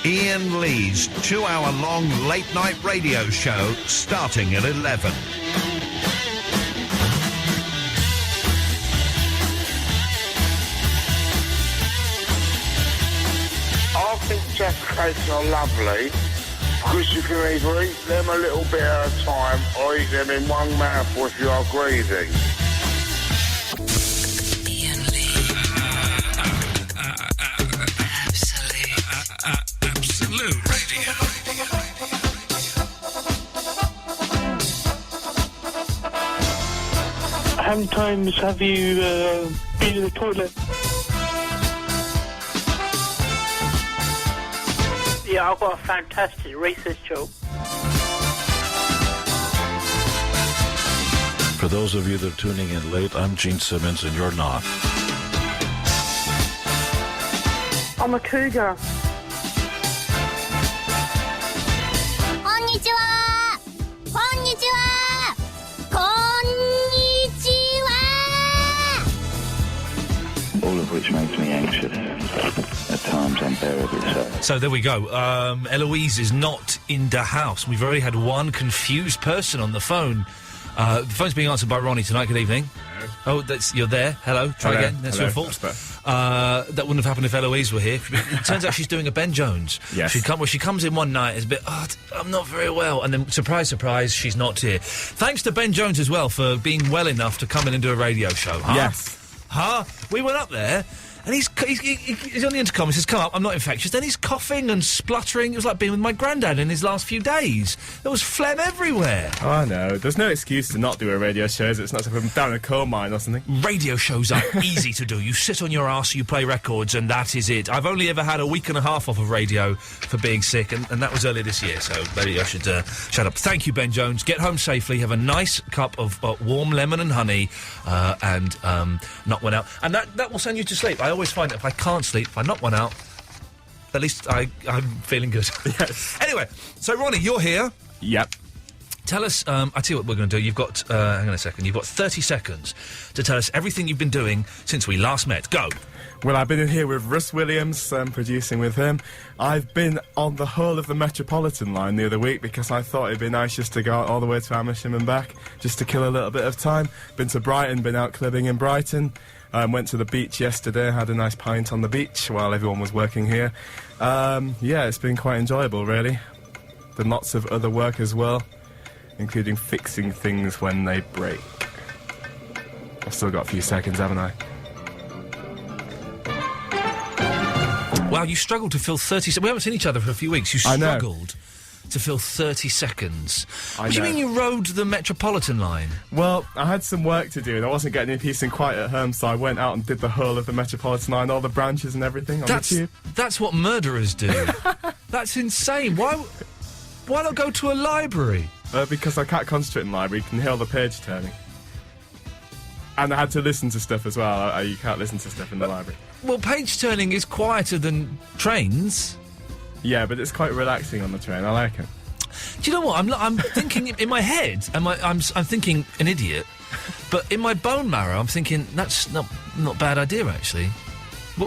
Iain Lee's 2-hour-long late-night radio show starting at 11. I think Jaffa cakes are lovely because you can either eat them a little bit at a time or eat them in one mouthful if you are greedy. Iain Lee. Absolute Radio. How many times have you been in the toilet? Yeah, I've got a fantastic research job. For those of you that are tuning in late, I'm Gene Simmons and you're not. I'm a cougar. Konnichiwa! Konnichiwa! Konnichiwa! All of which makes me anxious. At times unbearably so. So there we go. Eloise is not in the house. We've already had one confused person on the phone. The phone's being answered by Ronnie tonight. Good evening. Hello. Oh, you're there. Hello. Try again. That's your fault. That wouldn't have happened if Eloise were here. It turns out she's doing a Ben Jones. Yes. She comes in one night, it's a bit, I'm not very well. And then, surprise, surprise, she's not here. Thanks to Ben Jones as well for being well enough to come in and do a radio show. Huh? Yes. Huh? We went up there. And he's on the intercom, he says, come up, I'm not infectious. Then he's coughing and spluttering. It was like being with my granddad in his last few days. There was phlegm everywhere. Oh, I know. There's no excuse to not do a radio show, is it? It's not like I'm down a coal mine or something. Radio shows are easy to do. You sit on your arse, you play records, and that is it. I've only ever had a week and a half off of radio for being sick, and that was earlier this year, so maybe I should shut up. Thank you, Ben Jones. Get home safely, have a nice cup of warm lemon and honey, and knock one out. And that will send you to sleep. I always find that if I can't sleep, if I knock one out, at least I'm feeling good. Yes. Anyway, so Ronnie, you're here. Yep. Tell us, I tell you what we're going to do. You've got, hang on a second, you've got 30 seconds to tell us everything you've been doing since we last met. Go. Well, I've been in here with Russ Williams, producing with him. I've been on the whole of the Metropolitan line the other week because I thought it'd be nice just to go out all the way to Amersham and back, just to kill a little bit of time. Been to Brighton, been out clubbing in Brighton. Went to the beach yesterday, had a nice pint on the beach while everyone was working here. Yeah, it's been quite enjoyable, really. Done lots of other work as well, including fixing things when they break. I've still got a few seconds, haven't I? Wow, you struggled to fill 30 seconds. We haven't seen each other for a few weeks. You struggled to fill 30 seconds. What do you mean you rode the Metropolitan line? Well, I had some work to do and I wasn't getting any peace and quiet at home, so I went out and did the whole of the Metropolitan line, all the branches and everything on the tube. That's what murderers do. That's insane. Why not go to a library? Because I can't concentrate in the library. You can hear all the page turning. And I had to listen to stuff as well. You can't listen to stuff in the library. Well, page turning is quieter than trains. Yeah, but it's quite relaxing on the train. I like it. Do you know what? I'm thinking in my head. I'm thinking an idiot, but in my bone marrow, I'm thinking that's not bad idea actually.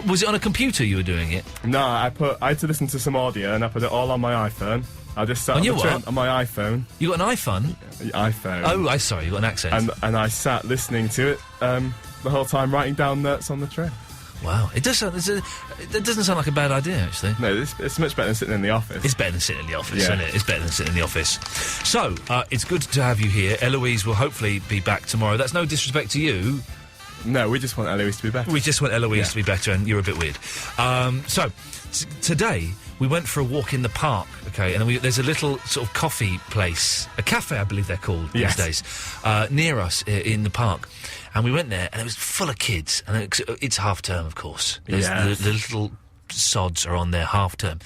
Was it on a computer you were doing it? No, I had to listen to some audio and I put it all on my iPhone. I just sat on the train on my iPhone. You got an iPhone? iPhone. Oh, sorry, you got an accent. And I sat listening to it the whole time, writing down notes on the train. Wow, it doesn't sound like a bad idea, actually. No, it's much better than sitting in the office. It's better than sitting in the office, isn't it? It's better than sitting in the office. So, it's good to have you here. Eloise will hopefully be back tomorrow. That's no disrespect to you. No, we just want Eloise to be better. We just want Eloise to be better, and you're a bit weird. Today, we went for a walk in the park, okay, and there's a little sort of coffee place, a cafe, I believe they're called these days, near us in the park. And we went there, and it was full of kids. And it's half-term, of course. The little sods are on their half-term.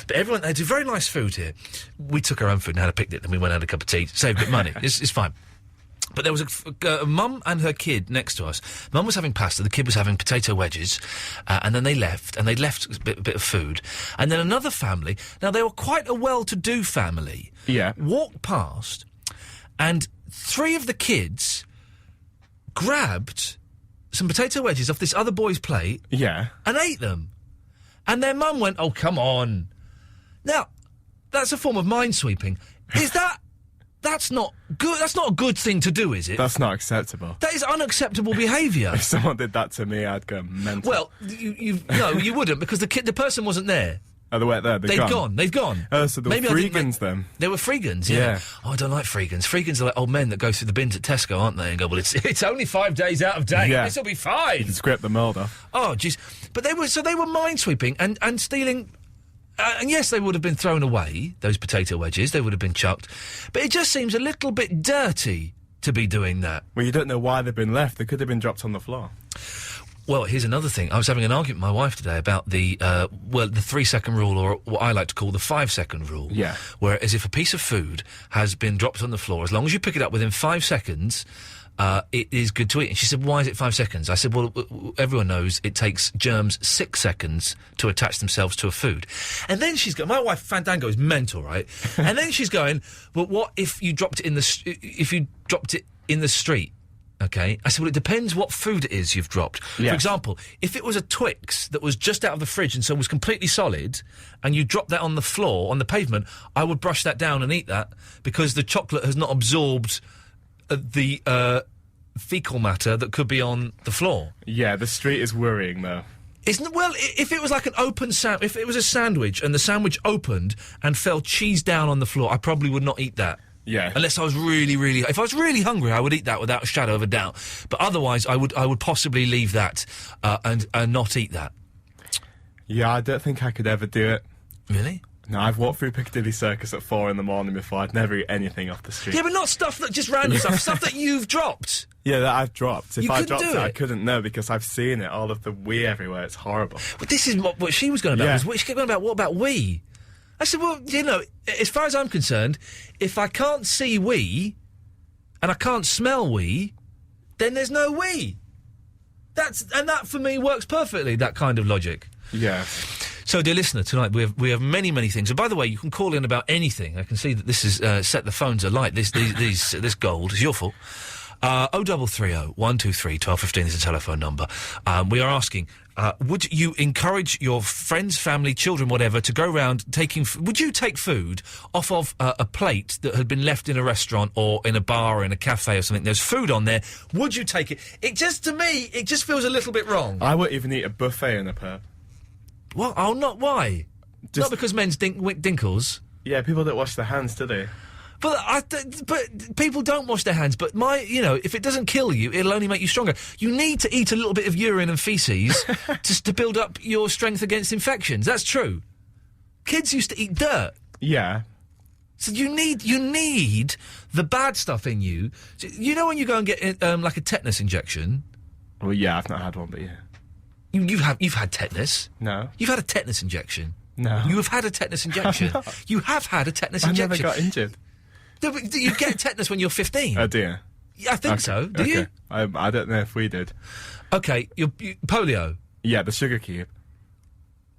But they do very nice food here. We took our own food and had a picnic, then we went and had a cup of tea, saved a bit of money. It's fine. But there was a mum and her kid next to us. Mum was having pasta, the kid was having potato wedges, and then they left, and they'd left a bit of food. And then another family, now they were quite a well-to-do family, walked past, and 3 of the kids grabbed some potato wedges off this other boy's plate and ate them. And their mum went, oh, come on. Now, that's a form of minesweeping. Is that... That's not good. That's not a good thing to do, is it? That's not acceptable. That is unacceptable behaviour. If someone did that to me, I'd go mental. Well, no, you wouldn't, because the person wasn't there. Oh, they weren't there. They've gone. They've gone. Oh, so they were freegans then? They were freegans, yeah. Oh, I don't like freegans. Freegans are like old men that go through the bins at Tesco, aren't they? And go, well, it's only 5 days out of date. Yeah. This'll be fine. You can scrape the mould off. Oh, jeez. But they were minesweeping and stealing. And yes, they would have been thrown away, those potato wedges. They would have been chucked. But it just seems a little bit dirty to be doing that. Well, you don't know why they've been left. They could have been dropped on the floor. Well, here's another thing. I was having an argument with my wife today about the 3-second rule, or what I like to call the 5-second rule. Yeah. Whereas if a piece of food has been dropped on the floor, as long as you pick it up within 5 seconds... it is good to eat. And she said, why is it 5 seconds? I said, well, everyone knows it takes germs 6 seconds to attach themselves to a food. And then she's going, my wife, Fandango, is mental, right? And then she's going, well, what if you dropped it in the street? Okay. I said, well, it depends what food it is you've dropped. Yes. For example, if it was a Twix that was just out of the fridge and so was completely solid, and you dropped that on the floor, on the pavement, I would brush that down and eat that, because the chocolate has not absorbed the fecal matter that could be on the floor. Yeah, the street is worrying, though. Well, if it was like an open if it was a sandwich and the sandwich opened and fell cheese down on the floor, I probably would not eat that. Yeah. Unless I was really... If I was really hungry, I would eat that without a shadow of a doubt. But otherwise, I would possibly leave that and not eat that. Yeah, I don't think I could ever do it. Really? No, I've walked through Piccadilly Circus at 4 a.m. before. I'd never eat anything off the street. Yeah, but not stuff that just random stuff that you've dropped. Yeah, that I've dropped. If I dropped do it, it. I couldn't know, because I've seen it, all of the wee everywhere. It's horrible. But this is what she was going about. Yeah. She kept going about, what about wee? I said, well, as far as I'm concerned, if I can't see wee and I can't smell wee, then there's no wee. And that for me works perfectly, that kind of logic. Yeah. So, dear listener, tonight we have many, many things. And by the way, you can call in about anything. I can see that this is set the phones alight. This gold is your fault. 0330 123 1215 is the telephone number. We are asking, would you encourage your friends, family, children, whatever, to go round taking... Would you take food off of a plate that had been left in a restaurant or in a bar or in a cafe or something? There's food on there. Would you take it? To me, it just feels a little bit wrong. I wouldn't even eat a buffet in a pub. What? Oh, not why? Not because men's dinkles. Yeah, people don't wash their hands, do they? But people don't wash their hands. But if it doesn't kill you, it'll only make you stronger. You need to eat a little bit of urine and faeces just to build up your strength against infections. That's true. Kids used to eat dirt. Yeah. So you need the bad stuff in you. So, when you go and get like a tetanus injection. Well, yeah, I've not had one, but yeah. You've had tetanus. No. You've had a tetanus injection. No. You have had a tetanus injection. You have had a tetanus injection. I never got injured. No, but you get tetanus when you're 15. Oh, dear. Yeah, I think so. Do you? I don't know if we did. Okay, polio. Yeah, the sugar cube.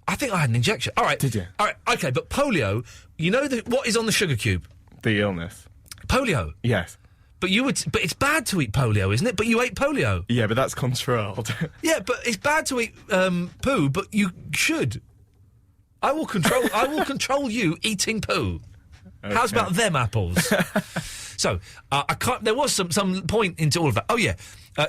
I think I had an injection. All right. Did you? All right, okay, but polio, what is on the sugar cube? The illness. Polio? Yes. But but it's bad to eat polio, isn't it? But you ate polio. Yeah, but that's controlled. Yeah, but it's bad to eat poo, but you should. I will control you eating poo. Okay. How's about them apples? So, there was some point into all of that. Oh, yeah.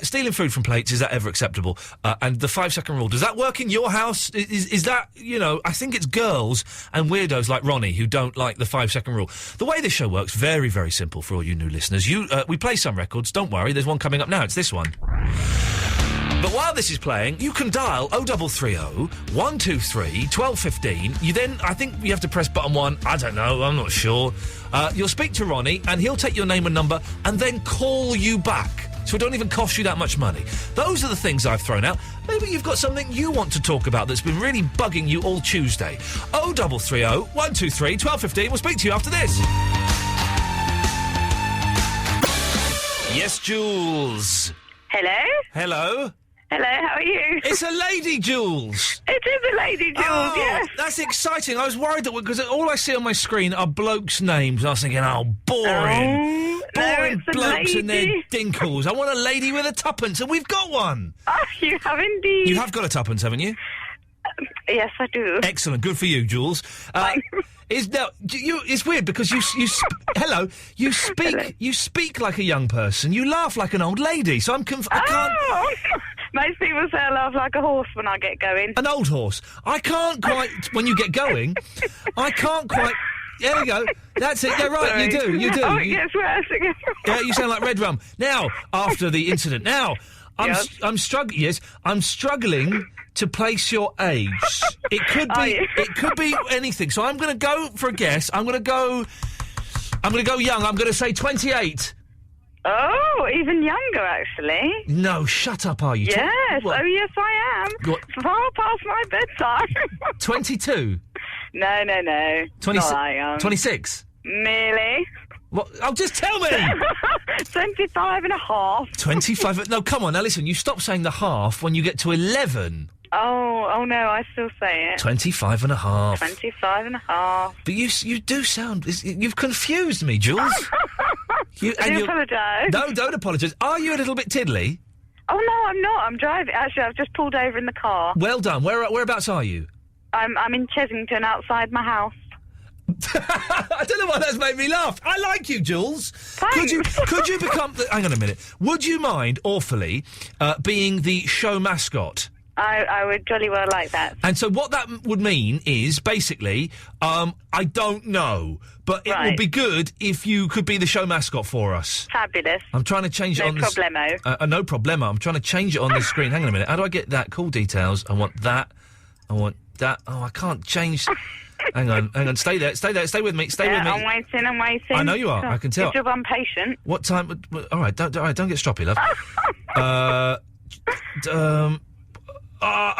Stealing food from plates, is that ever acceptable? And the 5-second rule, does that work in your house? Is that, I think it's girls and weirdos like Ronnie who don't like the 5-second rule. The way this show works, very, very simple for all you new listeners. We play some records, don't worry, there's one coming up now, it's this one. But while this is playing, you can dial 0330 123 1215. I think you have to press button 1. I don't know, I'm not sure. You'll speak to Ronnie, and he'll take your name and number, and then call you back. So it don't even cost you that much money. Those are the things I've thrown out. Maybe you've got something you want to talk about that's been really bugging you all Tuesday. 0330 123 1215. We'll speak to you after this. Yes, Jules. Hello? Hello. Hello, how are you? It's a lady, Jules. It is a lady, Jules, yes. That's exciting. I was worried that because all I see on my screen are blokes' names. I was thinking, boring. Boring blokes and their dinkles. I want a lady with a tuppence, and we've got one. Oh, you have indeed. You have got a tuppence, haven't you? Yes, I do. Excellent. Good for you, Jules. It's weird because hello, you speak like a young person. You laugh like an old lady. So I can't. Most people say I laugh like a horse when I get going. An old horse. I can't quite. When you get going, I can't quite. There we go. That's it. Yeah, right. Sorry. You do. Oh, it gets worse. Yeah, you sound like Red Rum. Now, after the incident, I'm struggling. Yes, I'm struggling to place your age. It could be anything. So I'm going to go for a guess. I'm going to go young. I'm going to say 28. Oh, even younger, actually. No, shut up, are you? Yes. Oh, yes, I am. What? Far past my bedtime. 22? No. 26? Not that young. 26? Nearly. What? Oh, just tell me! 25 and a half. 25? No, come on, now listen, you stop saying the half when you get to 11. Oh no, I still say it. 25 and a half. 25 and a half. But you do sound... You've confused me, Jules. I do apologise. No, don't apologise. Are you a little bit tiddly? Oh, no, I'm not. I'm driving. Actually, I've just pulled over in the car. Well done. Whereabouts are you? I'm in Chesington, outside my house. I don't know why that's made me laugh. I like you, Jules. Thanks. Could you become... Hang on a minute. Would you mind, awfully, being the show mascot? I would jolly well like that. And so what that would mean is, basically, I don't know, but it would be good if you could be the show mascot for us. Fabulous. I'm trying to change it on this... No problemo. No problemo. I'm trying to change it on the screen. Hang on a minute. How do I get that? Call details. I want that. I want that. Oh, I can't change... Hang on. Stay there. Stay with me. Stay with me. I'm waiting. I know you are. I can tell. Good job, I'm patient. What time... All right, don't get stroppy, love.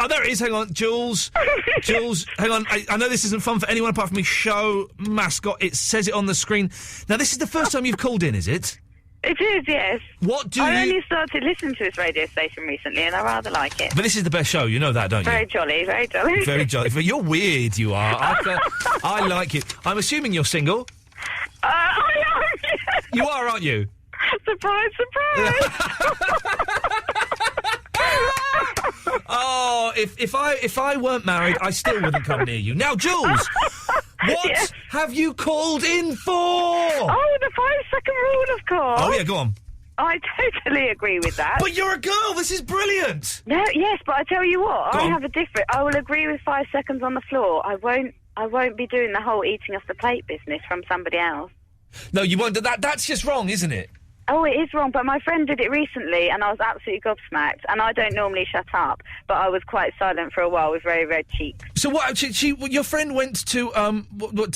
There it is. Hang on, Jules. Jules, hang on. I know this isn't fun for anyone apart from me. Show mascot. It says it on the screen. Now, this is the first time you've called in, is it? It is, yes. I only started listening to this radio station recently, and I rather like it. But this is the best show. You know that, don't you? Very jolly, very jolly. Very jolly. But you're weird, you are. I like it. I'm assuming you're single. I am, yes. You are, aren't you? Surprise. Oh, if I weren't married, I still wouldn't come near you. Now, Jules, what have you called in for? Oh, the 5-second rule, of course. Oh, yeah, go on. I totally agree with that. But you're a girl. This is brilliant. No, yes, but I tell you what, Go on. have a different. I will agree with 5 seconds on the floor. I won't be doing the whole eating off the plate business from somebody else. No, you won't. That's just wrong, isn't it? Oh, it is wrong, but my friend did it recently, and I was absolutely gobsmacked. And I don't normally shut up, but I was quite silent for a while with very red cheeks. So what? Your friend went to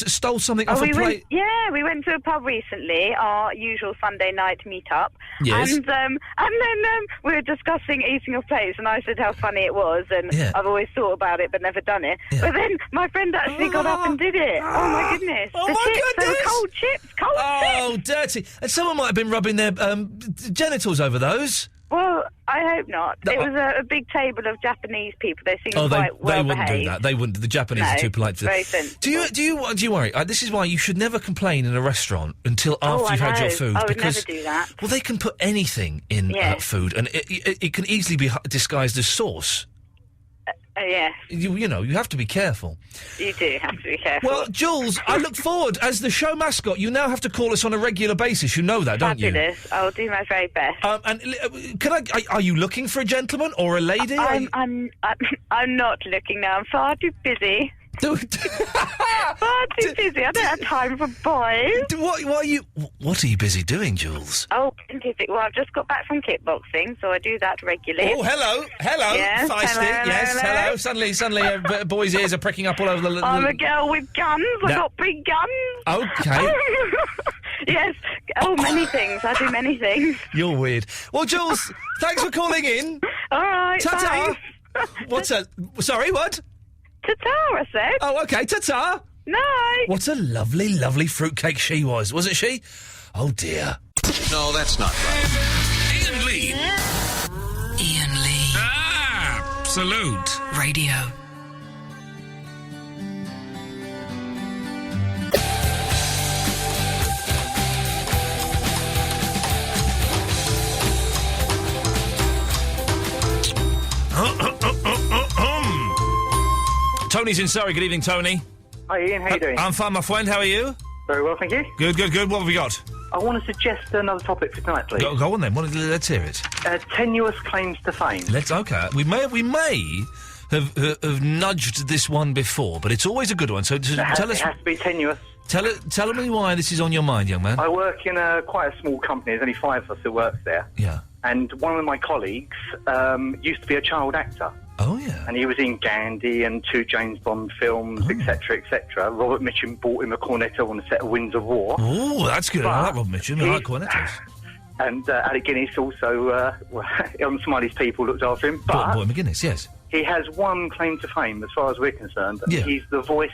stole something off a plate. We went to a pub recently, our usual Sunday night meet-up. Yes. And then we were discussing eating off plates, and I said how funny it was, and I've always thought about it but never done it. Yeah. But then my friend actually got up and did it. Oh my goodness! Oh the my chips, goodness! They were cold chips. Oh, dirty! And someone might have been rubbing their genitals over those. Well, I hope not. It was a big table of Japanese people. They seemed quite well they wouldn't do that. They wouldn't. The Japanese are too polite for that. Very sensible. Do you worry? This is why you should never complain in a restaurant until after you've had your food. I would because, never do that. Well, they can put anything in food, and it can easily be disguised as sauce. Yes. You know, you have to be careful. You do have to be careful. Well, Jules, I look forward, as the show mascot, you now have to call us on a regular basis. You know that, don't you? Fabulous. I'll do my very best. And are you looking for a gentleman or a lady? I'm not looking now. I'm far too busy. Far too busy. I don't have time for boys. What are you busy doing, Jules? Oh, well, I've just got back from kickboxing, so I do that regularly. Oh, hello. Yes, hello. Suddenly, boys' ears are pricking up all over the... I'm a girl with guns. I've got big guns. Okay. Yes. Oh, many things. I do many things. You're weird. Well, Jules, thanks for calling in. All right. Ta-ta. What's that? Sorry, what? Ta-ta, I said. Oh, okay, ta-ta. Night. What a lovely, lovely fruitcake she was, wasn't she? Oh, dear. No, that's not right. Iain Lee. Iain Lee. Absolute Radio. Tony's in Surrey. Good evening, Tony. Hi Ian, how you doing? I'm fine, my friend. How are you? Very well, thank you. Good. What have we got? I want to suggest another topic for tonight, please. Go on then. Let's hear it. Tenuous claims to fame. Okay. We may have nudged this one before, but it's always a good one. So tell us. It has to be tenuous. Tell me why this is on your mind, young man. I work in quite a small company. There's only 5 of us who works there. Yeah. And one of my colleagues used to be a child actor. Oh, yeah. And he was in Gandhi and 2 James Bond films, etc., etc. Robert Mitchum bought him a cornetto on the set of Winds of War. Oh, that's good. I like Robert Mitchum. I like cornettos. And Alec Guinness also, on Smiley's People, looked after him. But Boy McGuinness, yes. He has one claim to fame, as far as we're concerned. Yeah. He's the voice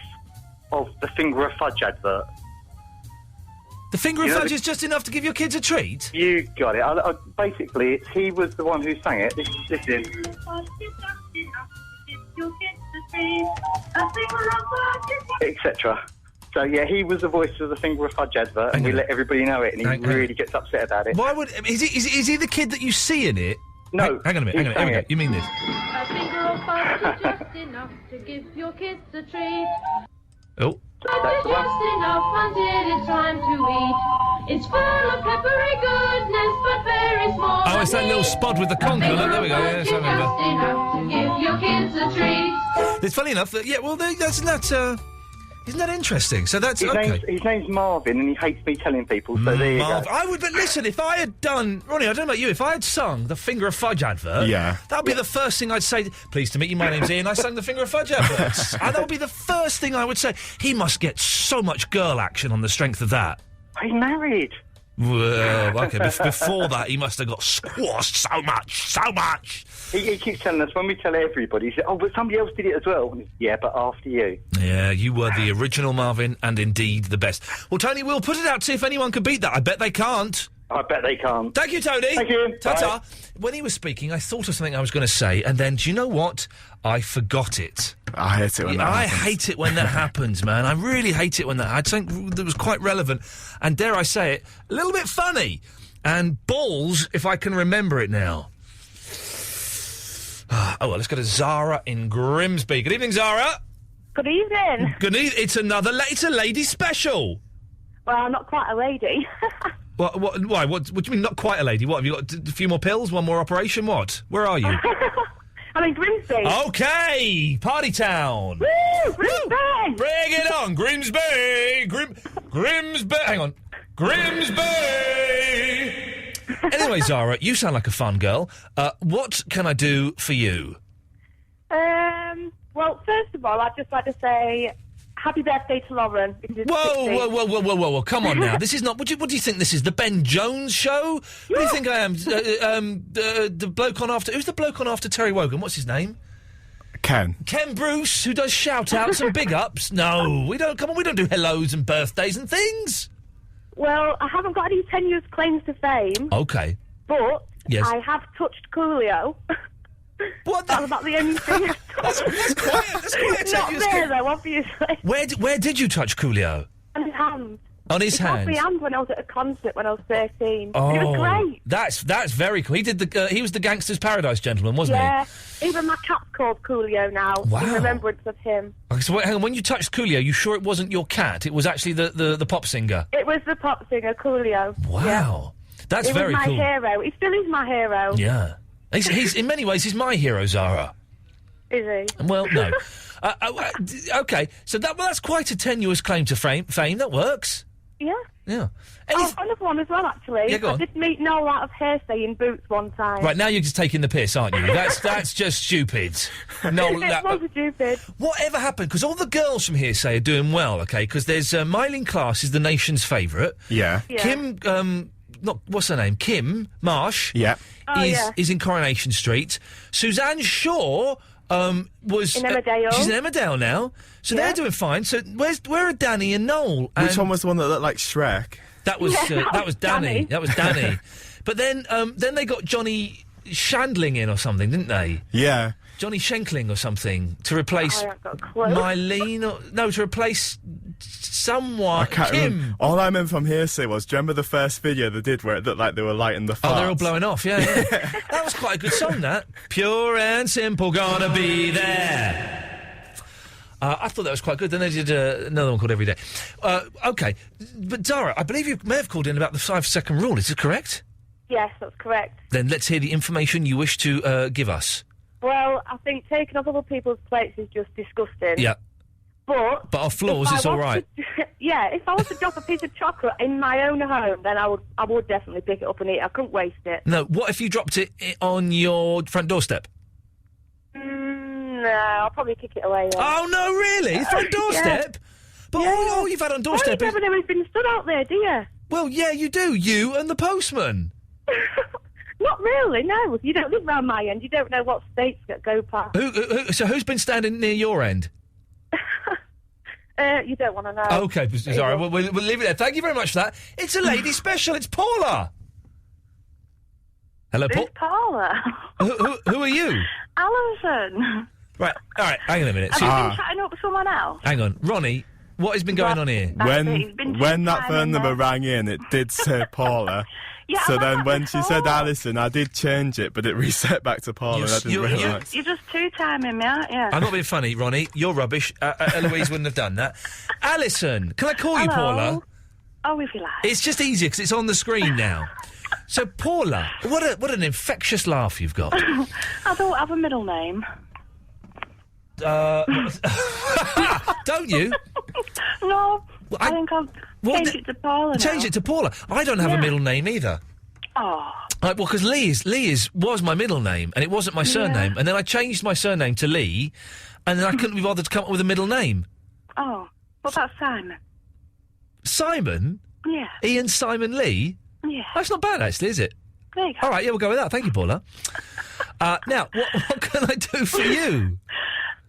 of the Finger of Fudge advert. The Finger of Fudge is just enough to give your kids a treat? You got it. Basically, he was the one who sang it. This is... etc. So, yeah, he was the voice of the Finger of Fudge advert, and we let everybody know it, and he really gets upset about it. Why would... Is he the kid that you see in it? No. Hang on a minute. Here we go. You mean this? A finger of fudge is just enough to give your kids a treat. Oh. Fudge is just enough until it's time to eat. It's full of peppery goodness, but very small. Oh, it's that little spud with the conch on it. There we go. Yes, I remember. Just enough to give your kids a treat. It's funny enough that, isn't that interesting? So that's okay. His name's Marvin, and he hates me telling people, so there you go. I would, but listen, if I had done... Ronnie, I don't know about you, if I had sung the Finger of Fudge advert... Yeah. That would be the first thing I'd say. Pleased to meet you, my name's Ian, I sang the Finger of Fudge adverts. And that would be the first thing I would say. He must get so much girl action on the strength of that. He's married. Well, okay, before that, he must have got squashed so much. He keeps telling us, when we tell everybody, he says, oh, but somebody else did it as well. And yeah, but after you. Yeah, you were the original Marvin, and indeed the best. Well, Tony, we'll put it out to see if anyone can beat that. I bet they can't. I bet they can't. Thank you, Tony. Thank you. Ta-ta. Bye. When he was speaking, I thought of something I was going to say, and then, do you know what? I forgot it. I hate it when that happens. I hate it when that happens, man. I really hate it when that... I think that was quite relevant, and dare I say it, a little bit funny. And balls, if I can remember it now. Oh, well, let's go to Zara in Grimsby. Good evening, Zara. Good evening. Good evening. It's a lady special. Well, I'm not quite a lady. Why? What do you mean, not quite a lady? What, have you got a few more pills, one more operation? What? Where are you? I'm in Grimsby. Okay, Party Town. Woo! Grimsby! Woo! Bring it on, Grimsby! Grimsby! Hang on. Grimsby! Anyway, Zara, you sound like a fun girl. What can I do for you? Well, first of all, I'd just like to say happy birthday to Lauren. Whoa, come on now. This is not... What do you think this is, the Ben Jones show? What do you think I am? The bloke on after... Who's the bloke on after Terry Wogan? What's his name? Ken Bruce, who does shout-outs and big-ups. No, we don't... Come on, we don't do hellos and birthdays and things. Well, I haven't got any tenuous claims to fame. Okay. But yes. I have touched Coolio. What? That's about the only thing I've touched. That's quite a Not there, though, obviously. Where did you touch Coolio? On his hand. On his hand? He held my hand when I was at a concert when I was 13. Oh, it was great. That's very cool. He was the Gangster's Paradise gentleman, wasn't he? Yeah. Even my cat's called Coolio now. Wow. In remembrance of him. Okay, so hang on, when you touched Coolio, you sure it wasn't your cat? It was actually the pop singer? It was the pop singer, Coolio. Wow. Yeah. That's very cool. He was my hero. He still is my hero. Yeah. He's in many ways, he's my hero, Zara. Is he? Well, no. Okay, so that's quite a tenuous claim to fame. That works. Yeah. Yeah. Another one as well, actually. Yeah, go on. I did meet Noel out of Hearsay in Boots one time. Right, now you're just taking the piss, aren't you? That's just stupid. No, it was stupid. Whatever happened? Because all the girls from Hearsay are doing well, okay? Because there's Mylene Class is the nation's favourite. Yeah. Kim, what's her name? Kim Marsh. Yeah. Is in Coronation Street. Suzanne Shaw was in Emmerdale. She's in Emmerdale now, so they're doing fine. So where are Danny and Noel? Which one was the one that looked like Shrek? That was Danny. That was Danny. But then they got Johnny Shandling in or something, didn't they? Yeah. Johnny Schenkling or something to replace Mylene. To replace someone. Kim. All I remember from Hearsay was, do you remember the first video they did where it looked like they were lighting the farts? Oh, they're all blowing off, yeah. That was quite a good song, that. Pure and simple, gonna be there. I thought that was quite good. Then they did another one called Every Day. OK. But, Dara, I believe you may have called in about the 5-second rule. Is it correct? Yes, that's correct. Then let's hear the information you wish to give us. Well, I think taking off other people's plates is just disgusting. Yeah. But off floors, it's all right. Yeah, if I was to drop a piece of chocolate in my own home, then I would definitely pick it up and eat it. I couldn't waste it. No, what if you dropped it on your front doorstep? No, I'll probably kick it away. Yeah. Oh, no, really? Front doorstep? Yeah. But all you've had on doorstep is... You've never been stood out there, do you? Well, yeah, you do. You and the postman. Not really, no. You don't live round my end. You don't know what states that go past. So who's been standing near your end? You don't want to know. OK, sorry, we'll leave it there. Thank you very much for that. It's a lady special. It's Paula. Hello, Paula. Who are you? Alison. Right, all right, hang on a minute. Have you been chatting up with someone else? Hang on. Ronnie, what has been going on here? When that phone number rang in, it did say Paula. Yeah, so then when she said Alison, I did change it, but it reset back to Paula, and I didn't realise. You're just two-timing me, aren't you? I'm not being funny, Ronnie. You're rubbish. Eloise wouldn't have done that. Alison, can I call you Paula? Oh, if you like. It's just easier because it's on the screen now. So, Paula, what an infectious laugh you've got. I don't have a middle name. Don't you? No, I think I'll change it to Paula now. Change it to Paula. I don't have a middle name either. Oh. Well, because Lee was my middle name, and it wasn't my surname. And then I changed my surname to Lee, and then I couldn't be bothered to come up with a middle name. Oh, what about Simon? Simon? Yeah. Iain Simon Lee? Yeah. That's not bad, actually, is it? There you go. All right, yeah, we'll go with that. Thank you, Paula. Now, what can I do for you?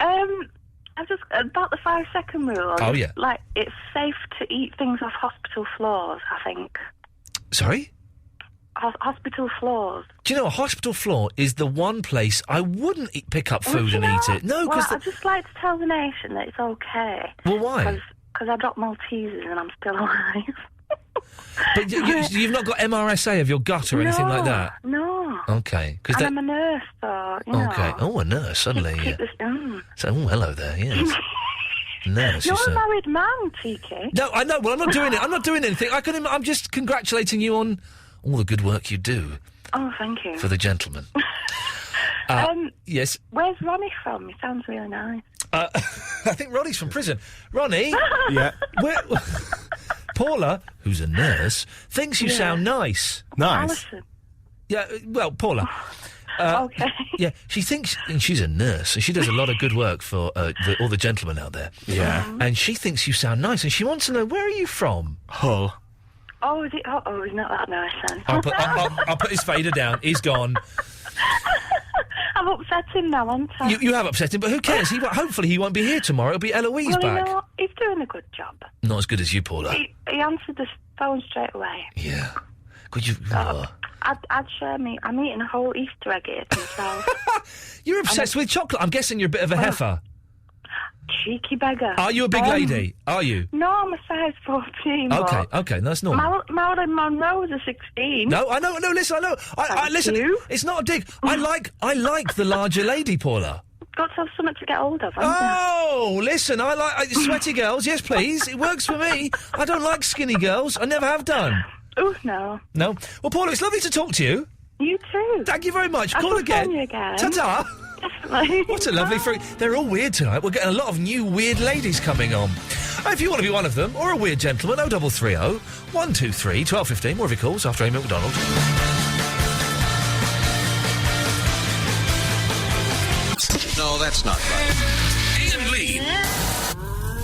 I've just about the 5-second rule. Oh, yeah. Like, it's safe to eat things off hospital floors, I think. Sorry? Hospital floors. Do you know, a hospital floor is the one place I wouldn't pick up food and eat it. No, because... I'd just like to tell the nation that it's okay. Well, why? Because I dropped Maltesers and I'm still alive. But you've not got MRSA of your gut or anything like that? No. Okay. And I'm a nurse, so, you know. Okay. Oh, a nurse, suddenly. Keep this down. So, hello there, yes. Nurse, You're a married man, TK. No, I know. Well, I'm not doing it. I'm not doing anything. I'm just congratulating you on all the good work you do. Oh, thank you. For the gentleman. Yes. Where's Ronnie from? He sounds really nice. I think Ronnie's from prison. Ronnie? Yeah. Paula, who's a nurse, thinks you sound nice. Nice? Alison. Yeah, well, Paula. Okay. Yeah, she thinks... And she's a nurse, and she does a lot of good work for all the gentlemen out there. Yeah. And she thinks you sound nice, and she wants to know, where are you from? Hull. Oh, is it? Oh, he's not that nice then. I'll put his fader down. He's gone. I've upset him now, haven't I? You have upset him, but who cares? Hopefully he won't be here tomorrow. It'll be Eloise back. You know, he's doing a good job. Not as good as you, Paula. He answered the phone straight away. Yeah. Could you... I'd share me. I'm eating a whole Easter egg here to myself. You're obsessed with chocolate. I'm guessing you're a bit of a heifer. Cheeky beggar. Are you a big lady? Are you? No, I'm a size 14. Okay, that's normal. Marilyn Monroe was a 16. No, I know. No, listen, I know. Listen. It's not a dig. I like the larger lady, Paula. Got to have something to get hold of, haven't Oh, listen, I like sweaty girls. Yes, please. It works for me. I don't like skinny girls. I never have done. Oh, no. No? Well, Paula, it's lovely to talk to you. You too. Thank you very much. I'll Call again. phone you again. Ta-ta. Definitely. What a lovely fruit. They're all weird tonight. We're getting a lot of new weird ladies coming on. If you want to be one of them, or a weird gentleman, 0330 123 1215. More of your calls after Amy McDonald. No, that's not right. Iain Lee.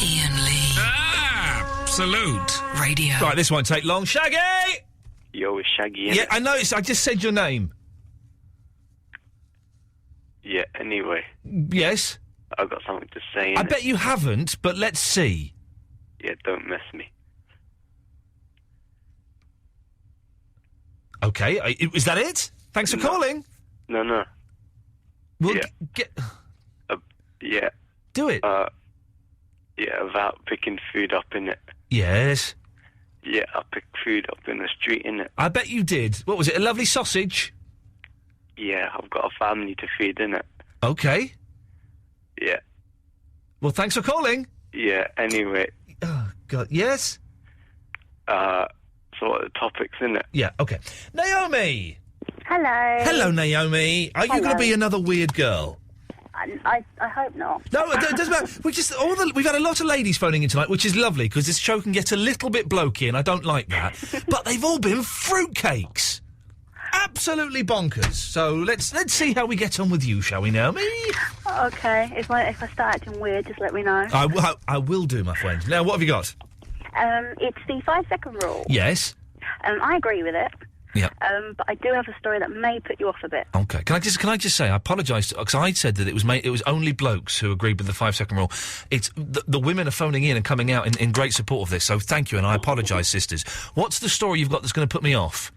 Iain Lee. Absolute. Radio. Right, this won't take long. Shaggy! Yo, it's Shaggy. Yeah, I know. I just said your name. Yeah, anyway. Yes? I've got something to say. I bet you haven't, but let's see. Yeah, don't mess me. Okay, is that it? Thanks for calling. No. Well, yeah. Yeah. Do it. Yeah, about picking food up, innit? Yes. Yeah, I picked food up in the street, innit? I bet you did. What was it, a lovely sausage? Yeah, I've got a family to feed, innit? Okay. Yeah. Well, thanks for calling. Yeah, anyway. Oh, God. Yes? Sort of topics, isn't it? Yeah, okay. Naomi! Hello. Hello, Naomi. Are you going to be another weird girl? I hope not. No, it doesn't matter. We've had a lot of ladies phoning in tonight, which is lovely, because this show can get a little bit blokey, and I don't like that. But they've all been fruitcakes. Absolutely bonkers. So let's see how we get on with you, shall we, Naomi? Okay. If I start acting weird, just let me know. I will do, my friend. Now, what have you got? It's the 5-second rule. Yes. I agree with it. Yeah. But I do have a story that may put you off a bit. Okay. Can I just say I apologise because I said that it was only blokes who agreed with the 5-second rule. It's the women are phoning in and coming out in great support of this. So thank you, and I apologise, sisters. What's the story you've got that's going to put me off?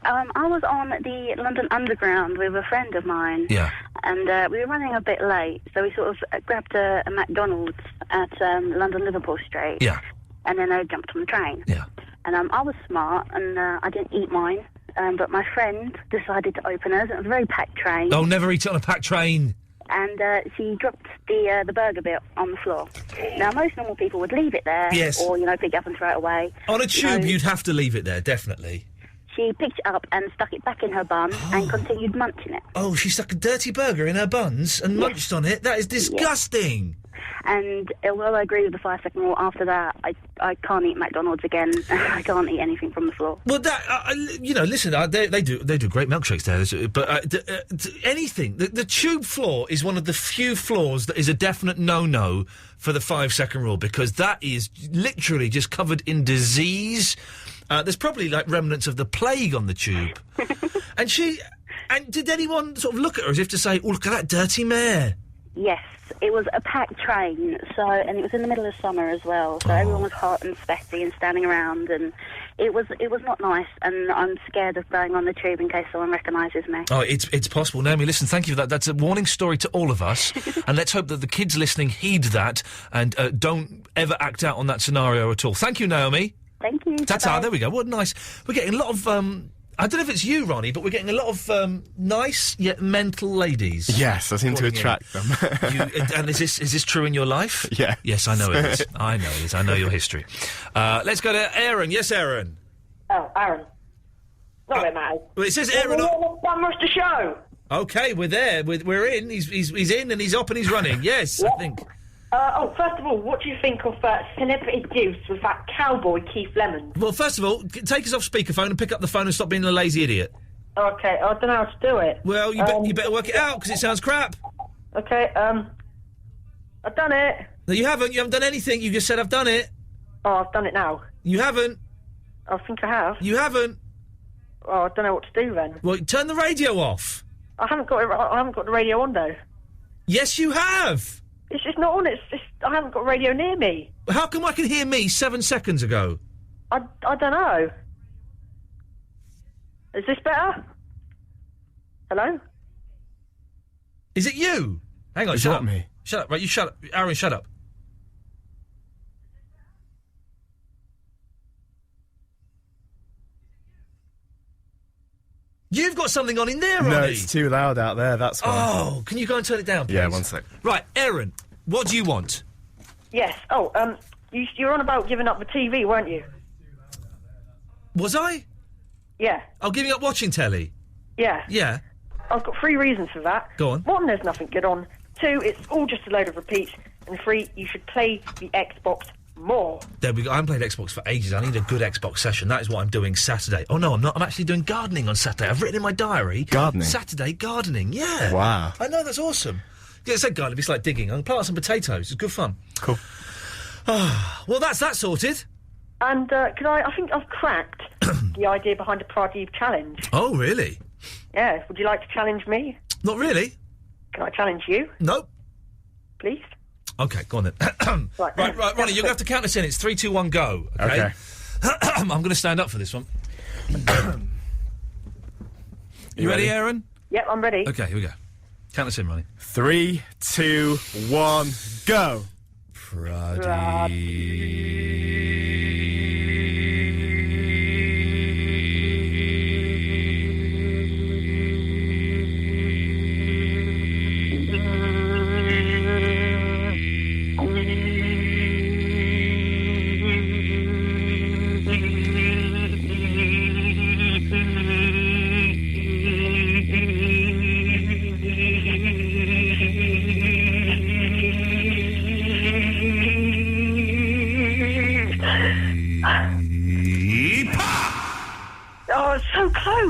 I was on the London Underground with a friend of mine. Yeah. And we were running a bit late, so we sort of grabbed a McDonald's at London Liverpool Street. Yeah. And then I jumped on the train. Yeah. And I was smart, and I didn't eat mine. But my friend decided to open hers. It was a very packed train. Oh, never eat it on a packed train. And she dropped the burger bit on the floor. Now, most normal people would leave it there. Yes. Or, pick it up and throw it away. On a tube, you'd have to leave it there, definitely. She picked it up and stuck it back in her bun and continued munching it. Oh, she stuck a dirty burger in her buns and munched on it? That is disgusting. And although I agree with the 5-second rule, after that, I can't eat McDonald's again. I can't eat anything from the floor. Well, listen, they do great milkshakes there, but anything. The tube floor is one of the few floors that is a definite no-no for the 5-second rule, because that is literally just covered in disease. There's probably remnants of the plague on the tube. And did anyone sort of look at her as if to say, "Oh, look at that dirty mare"? Yes, it was a packed train, and it was in the middle of summer as well, so everyone was hot and sweaty and standing around, and it was not nice, and I'm scared of going on the tube in case someone recognises me. Oh, it's possible. Naomi, listen, thank you for that. That's a warning story to all of us, and let's hope that the kids listening heed that and don't ever act out on that scenario at all. Thank you, Naomi. Thank you. Ta-ta, there we go. What nice. We're getting a lot of, I don't know if it's you, Ronnie, but we're getting a lot of nice yet mental ladies. Yes, I seem to attract them. And is this true in your life? Yeah. Yes, I know it is. I know it is. I know your history. Let's go to Aaron. Yes, Aaron. Oh, Aaron. Not that matters. Well, it says Aaron. That must the show. Okay, we're there. We're in. He's in and he's up and he's running. Yes, I think. First of all, what do you think of Celebrity Juice with that cowboy Keith Lemons? Well, first of all, take us off speakerphone and pick up the phone and stop being a lazy idiot. Okay, I don't know how to do it. Well, you better work it out, because it sounds crap. Okay, I've done it. No, you haven't. You haven't done anything. You just said, "I've done it." Oh, I've done it now. You haven't. I think I have. You haven't. Oh, I don't know what to do then. Well, turn the radio off. I haven't got the radio on, though. Yes, you have. It's just not on. I haven't got radio near me. How come I can hear me 7 seconds ago? I don't know. Is this better? Hello? Is it you? Hang on, It's shut not up. me. Shut up, right, you shut up. Aaron, shut up. You've got something on in there, Ronnie. No, it's too loud out there, that's why. Oh, can you go and turn it down, please? Yeah, 1 sec. Right, Aaron, what do you want? Yes. Oh, you were on about giving up the TV, weren't you? Was I? Yeah. Oh, giving up watching telly? Yeah. Yeah. I've got 3 reasons for that. Go on. 1, there's nothing good on. 2, it's all just a load of repeats. And 3, you should play the Xbox more. There we go. I haven't played Xbox for ages. I need a good Xbox session. That is what I'm doing Saturday. Oh, no, I'm not. I'm actually doing gardening on Saturday. I've written in my diary. Gardening? Saturday gardening, yeah. Wow. I know, that's awesome. Yeah, I said gardening. It's like digging. I'm going to plant some potatoes. It's good fun. Cool. Well, that's that sorted. And I think I've cracked the idea behind a Pradeep challenge. Oh, really? Yeah. Would you like to challenge me? Not really. Can I challenge you? Nope. Please? Okay, go on then. right, Ronnie, you're going to have to count us in. It's 3, 2, 1, go. Okay. I'm going to stand up for this one. You ready, Aaron? Yep, I'm ready. Okay, here we go. Count us in, Ronnie. 3, 2, 1, go.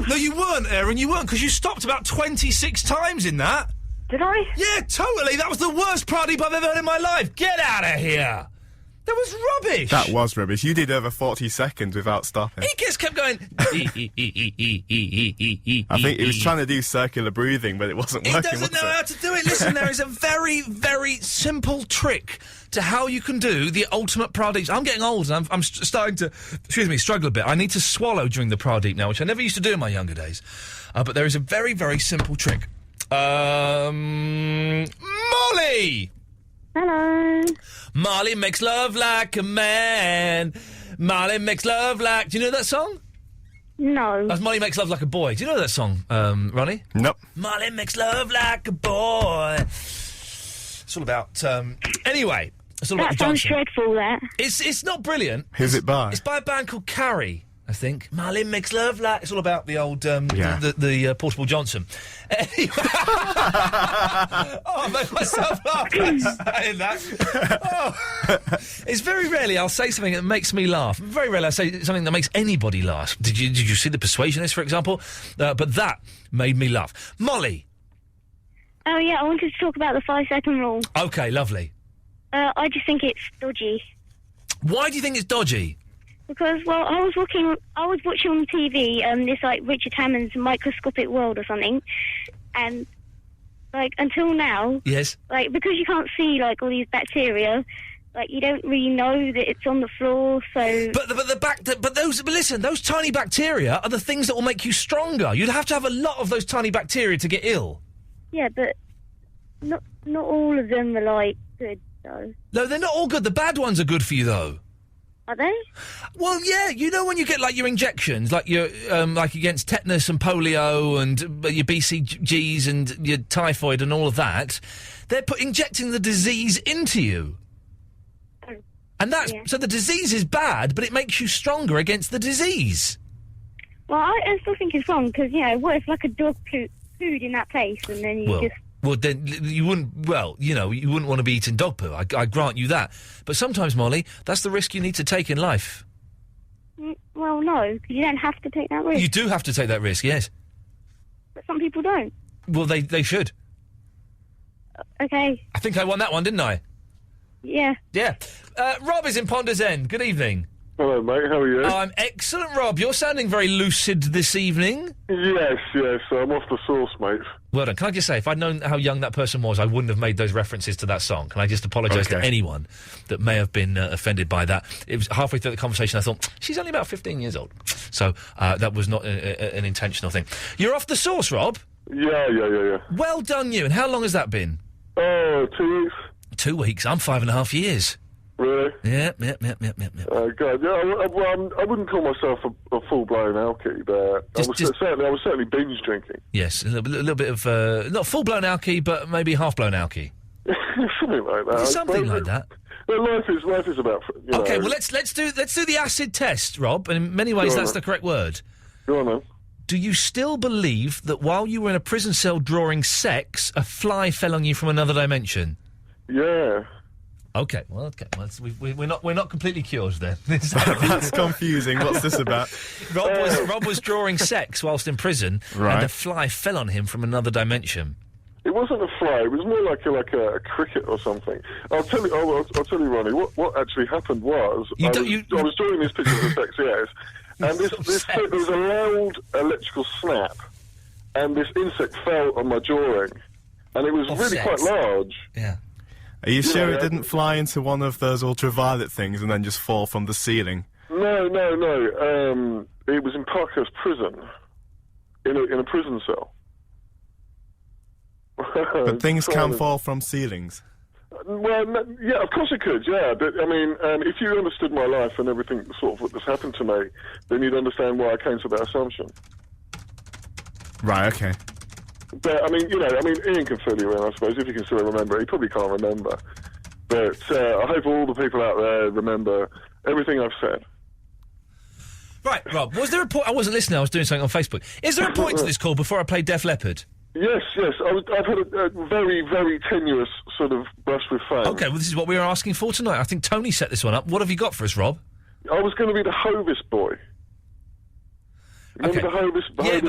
was. No, you weren't, Aaron. You weren't, because you stopped about 26 times in that. Did I? Yeah, totally. That was the worst party I've ever heard in my life. Get out of here. That was rubbish. That was rubbish. You did over 40 seconds without stopping. He just kept going. I think he was trying to do circular breathing, but it wasn't working. He doesn't know how to do it. Listen, there is a very, very simple trick to how you can do the ultimate Pradeep. I'm getting old and I'm starting to, struggle a bit. I need to swallow during the Pradeep now, which I never used to do in my younger days. But there is a very, very simple trick. Molly! Hello. Molly makes love like a man. Molly makes love like... Do you know that song? No. That's Molly makes love like a boy. Do you know that song, Ronnie? Nope. Molly makes love like a boy. It's all about... anyway, it's all about the That sounds Johnson. dreadful, that. It's not brilliant. Who's it by? It's by a band called Carrie, I think. Molly makes love like... It's all about the old... Yeah. the Portable Johnson. Anyway... I made myself laugh saying that. Oh. It's very rarely I'll say something that makes me laugh. Very rarely I say something that makes anybody laugh. Did you see The Persuasionist, for example? But that made me laugh. Molly. Oh, yeah, I wanted to talk about the 5-second rule. OK, lovely. I just think it's dodgy. Why do you think it's dodgy? Because, well, I was watching on TV, this, like, Richard Hammond's Microscopic World or something, and, like, until now... Yes? Like, because you can't see, like, all these bacteria, like, you don't really know that it's on the floor, so... But listen, those tiny bacteria are the things that will make you stronger. You'd have to have a lot of those tiny bacteria to get ill. Yeah, but not all of them are, like, good, though. No, they're not all good. The bad ones are good for you, though. Are they? Well, yeah. You know when you get, like, your injections, like your like against tetanus and polio and your BCGs and your typhoid and all of that, they're injecting the disease into you. And that's... Yeah. So the disease is bad, but it makes you stronger against the disease. Well, I still think it's wrong, because, you know, what if, like, a dog pooed in that place and then you just... Well, then you wouldn't... Well, you know, you wouldn't want to be eating dog poo. I grant you that. But sometimes, Molly, that's the risk you need to take in life. Well, no, because you don't have to take that risk. You do have to take that risk, yes. But some people don't. Well, they should. Okay. I think I won that one, didn't I? Yeah. Yeah. Rob is in Ponders End. Good evening. Hello, mate. How are you? I'm excellent, Rob. You're sounding very lucid this evening. Yes. I'm off the source, mate. Well done. Can I just say, if I'd known how young that person was, I wouldn't have made those references to that song. Can I just apologise to anyone that may have been offended by that? It was halfway through the conversation I thought, she's only about 15 years old. So that was not an intentional thing. You're off the source, Rob? Yeah. Well done, you. And how long has that been? 2 weeks. 2 weeks? I'm 5.5 years. Really? Yeah. Oh, God, yeah, I wouldn't call myself a full-blown alky, but I was certainly binge drinking. Yes, a little bit of, not full-blown alky, but maybe half-blown alky. Something like that. Something like that. Well, life is about... Okay, well, let's do the acid test, Rob, and in many ways that's the correct word. Go on, then. Do you still believe that while you were in a prison cell drawing sex, a fly fell on you from another dimension? Yeah. Okay, well, we're not completely cured then. That's confusing. What's this about? Rob was drawing sex whilst in prison, and a fly fell on him from another dimension. It wasn't a fly. It was more like a cricket or something. I'll tell you, Ronnie. What actually happened was I was drawing these pictures of sex, yes, and there was a loud electrical snap, and this insect fell on my drawing, and it was really quite large. Yeah. Are you sure it didn't fly into one of those ultraviolet things and then just fall from the ceiling? No. It was in Parkhurst Prison, in a prison cell. But things can fall from ceilings. Well, yeah, of course it could, yeah. But, I mean, if you understood my life and everything sort of that's happened to me, then you'd understand why I came to that assumption. Right, okay. But, I mean, Iain can fill you in, I suppose, if you can still remember. He probably can't remember. But I hope all the people out there remember everything I've said. Right, Rob, was there a point... I wasn't listening, I was doing something on Facebook. Is there a point to this call before I play Def Leppard? Yes. I've had a very, very tenuous sort of brush with fame. OK, well, this is what we were asking for tonight. I think Tony set this one up. What have you got for us, Rob? I was going to be the Hovis boy. Remember the Hovis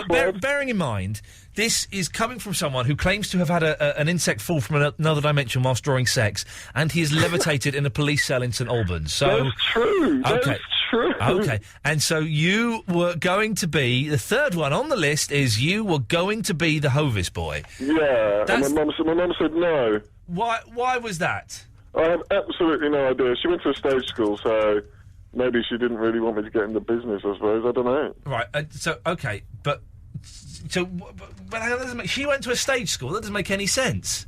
but bearing in mind, this is coming from someone who claims to have had an insect fall from another dimension whilst drawing sex, and he is levitated in a police cell in St Albans. So that's true. That's true. Okay, and so you were going to be the third one on the list. Is you were going to be the Hovis boy? Yeah, and my mum said no. Why was that? I have absolutely no idea. She went to a stage school, so maybe she didn't really want me to get into business, I suppose. I don't know. Right, but she went to a stage school. That doesn't make any sense.